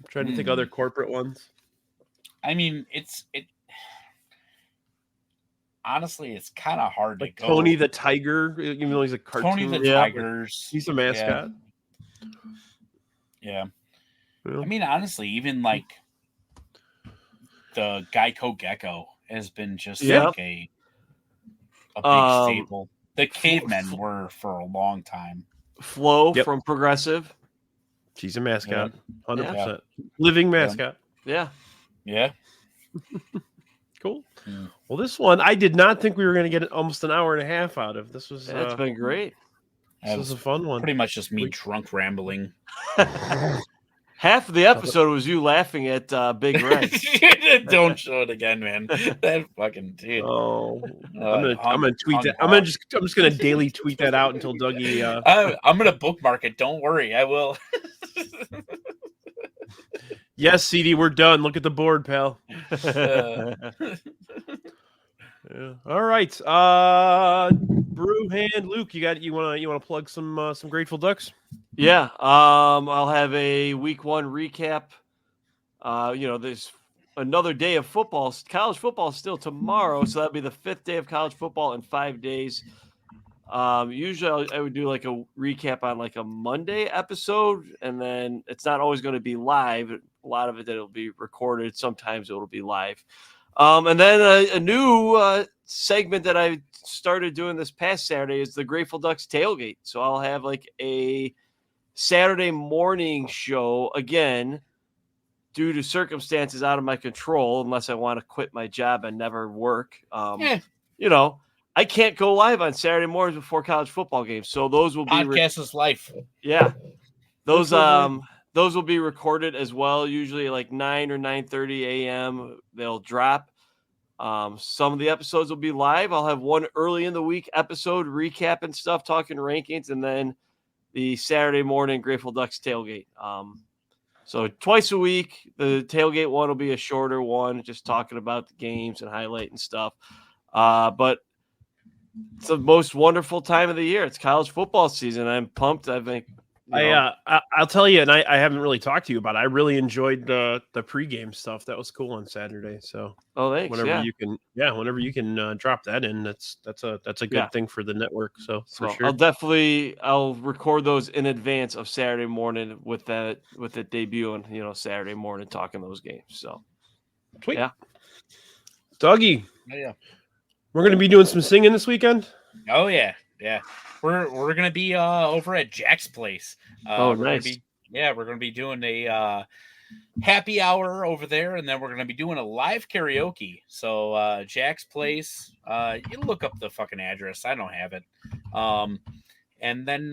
trying to think other corporate ones. I mean, honestly, it's kind of hard like to go. Tony the Tiger, even though he's a cartoon. Tony the Tigers, he's a mascot. Yeah. I mean, honestly, even like the Geico Gecko has been just like a big staple. The cavemen were for a long time. Flo from Progressive. She's a mascot. 100%. Living mascot. Yeah. Yeah. Cool. Well, this one, I did not think we were going to get almost an hour and a half out of. This was it's been great. This was a fun one. Pretty much just me drunk rambling. Half of the episode was you laughing at Big Red. Don't show it again, man. That fucking dude. Oh, I'm gonna tweet that. I'm just gonna daily tweet that out until Dougie. I'm gonna bookmark it. Don't worry, I will. Yes, CD, we're done. Look at the board, pal. Yeah. All right. Brewhand Luke, you wanna plug some Grateful Ducks? Yeah. I'll have a week 1 recap. There's another day of football. College football is still tomorrow, so that'll be the 5th day of college football in 5 days. Usually I would do like a recap on like a Monday episode, and then it's not always going to be live. A lot of it it'll be recorded. Sometimes it'll be live. And then a new segment that I started doing this past Saturday is the Grateful Ducks tailgate. So I'll have like a Saturday morning show again, due to circumstances out of my control, unless I want to quit my job and never work. I can't go live on Saturday mornings before college football games. So those will be podcast is life. Yeah. Those will be recorded as well, usually like 9 or 9:30 a.m. They'll drop. Some of the episodes will be live. I'll have one early in the week episode recapping stuff, talking rankings, and then the Saturday morning Grateful Ducks tailgate. So twice a week. The tailgate one will be a shorter one, just talking about the games and highlighting stuff. But it's the most wonderful time of the year. It's college football season. I'm pumped. I think. I'll tell you, and I haven't really talked to you about it. I really enjoyed the pregame stuff. That was cool on Saturday. So, thanks. Whenever you can drop that in, that's a good thing for the network. So for sure, I'll record those in advance of Saturday morning with it debuting. Saturday morning talking those games. So, sweet. Yeah, Dougie. Yeah, we're gonna be doing some singing this weekend. Oh yeah. We're gonna be over at Jack's place. Nice. Yeah, we're going to be doing a happy hour over there, and then we're going to be doing a live karaoke. So Jack's Place, you look up the fucking address. I don't have it. And then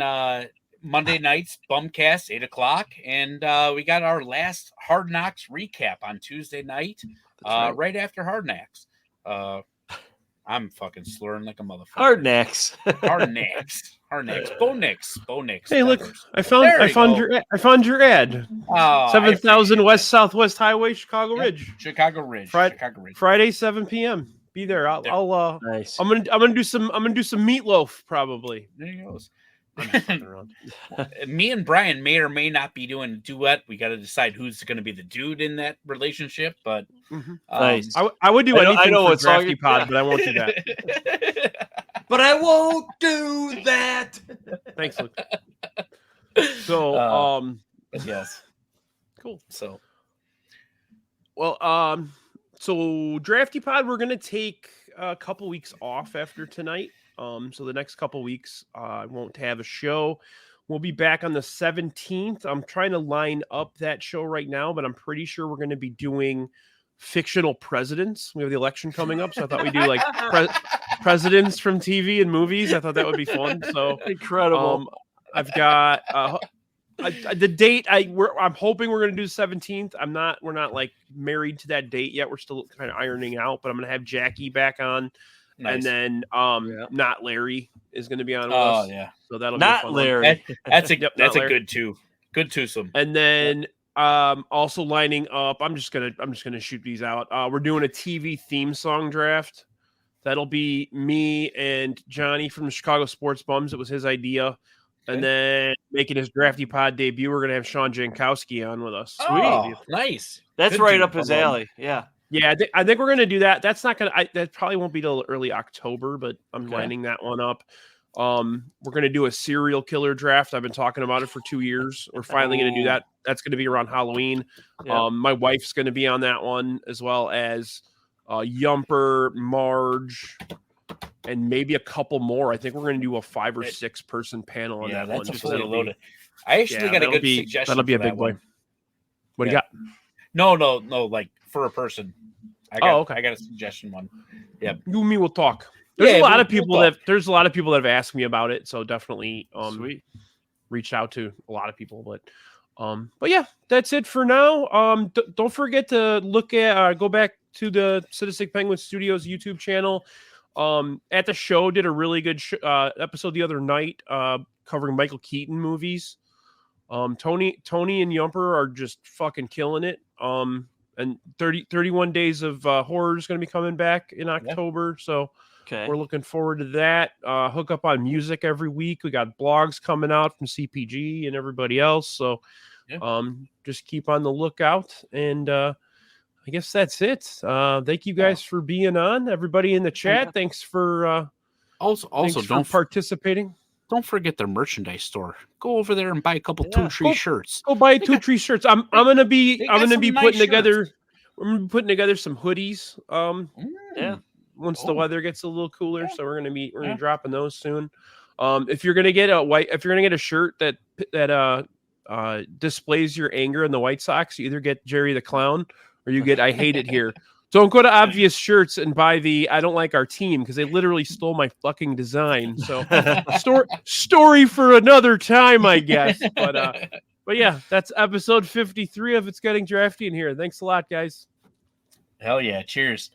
Monday nights, Bumcast, 8 o'clock. And we got our last Hard Knocks recap on Tuesday night, right after Hard Knocks. I'm fucking slurring like a motherfucker. Hard Knocks. Hard Knocks. Bo Nix. Hey, look! I found your ad. Oh, 7,000 West Southwest Highway, Chicago Ridge. Chicago Ridge. Friday, 7 p.m. Be there. I'll nice. I'm gonna do some meatloaf probably. There he goes. I'm just fucking around. Me and Brian may or may not be doing a duet. We got to decide who's going to be the dude in that relationship. But nice. I would do anything. I know for it's Drafty Pod, but I won't do that. But I won't do that. Thanks, Luke. So, yes, cool. So, well, so Drafty Pod, we're gonna take a couple weeks off after tonight. So the next couple weeks, I won't have a show. We'll be back on the 17th. I'm trying to line up that show right now, but I'm pretty sure we're going to be doing fictional presidents. We have the election coming up, so I thought we'd do like presidents from TV and movies. I thought that would be fun. So incredible. I've got the date. I'm hoping we're going to do the 17th. We're not like married to that date yet. We're still kind of ironing out, but I'm going to have Jackie back on. nice. And then not Larry is going to be on with us. Yeah. So that'll Not be a fun Larry. That's a Not Larry. good two. Good twosome. And then also lining up, I'm just gonna shoot these out. We're doing a TV theme song draft. That'll be me and Johnny from the Chicago Sports Bums. It was his idea. Okay. And then making his Drafty Pod debut, we're gonna have Sean Jankowski on with us. Oh, nice. That's Good right dude. up his alley. Yeah. Yeah, I think we're gonna do that. That's not gonna. That probably won't be till early October, but I'm lining that one up. We're gonna do a serial killer draft. I've been talking about it for 2 years. We're finally gonna do that. That's gonna be around Halloween. Yeah. My wife's gonna be on that one, as well as Yumper, Marge, and maybe a couple more. I think we're gonna do a 5 or 6 person panel on that one. That's a just fully to be- loaded. I actually got a good be, suggestion. That'll be a for big that boy. one. What do you got? No, like for a person. I got a suggestion one. Yeah. You and me will talk. There's a lot of people we'll that have asked me about it, so definitely Sweet. reach out to a lot of people. But yeah, that's it for now. Don't forget to look at go back to the Citizen Penguin Studios YouTube channel. At the show, did a really good episode the other night covering Michael Keaton movies. Tony and Yumper are just fucking killing it. And 31 Days of Horror is going to be coming back in October. So we're looking forward to that. Hook up on music every week. We got blogs coming out from CPG and everybody else. So just keep on the lookout. And I guess that's it. Thank you guys for being on. Everybody in the chat, thanks for don't participating. Don't forget their merchandise store. Go over there and buy a couple Two Tree shirts. Go buy 2 Tree shirts. I'm gonna be putting together. We're gonna be putting together some hoodies. Once the weather gets a little cooler, so we're gonna be dropping those soon. If you're gonna get a shirt that displays your anger in the White Sox, you either get Jerry the Clown or you get I Hate It Here. Don't go to Obvious Shirts and buy the I Don't Like Our Team, because they literally stole my fucking design. So story for another time, I guess. But yeah, that's episode 53 of It's Getting Drafty in here. Thanks a lot, guys. Hell yeah. Cheers.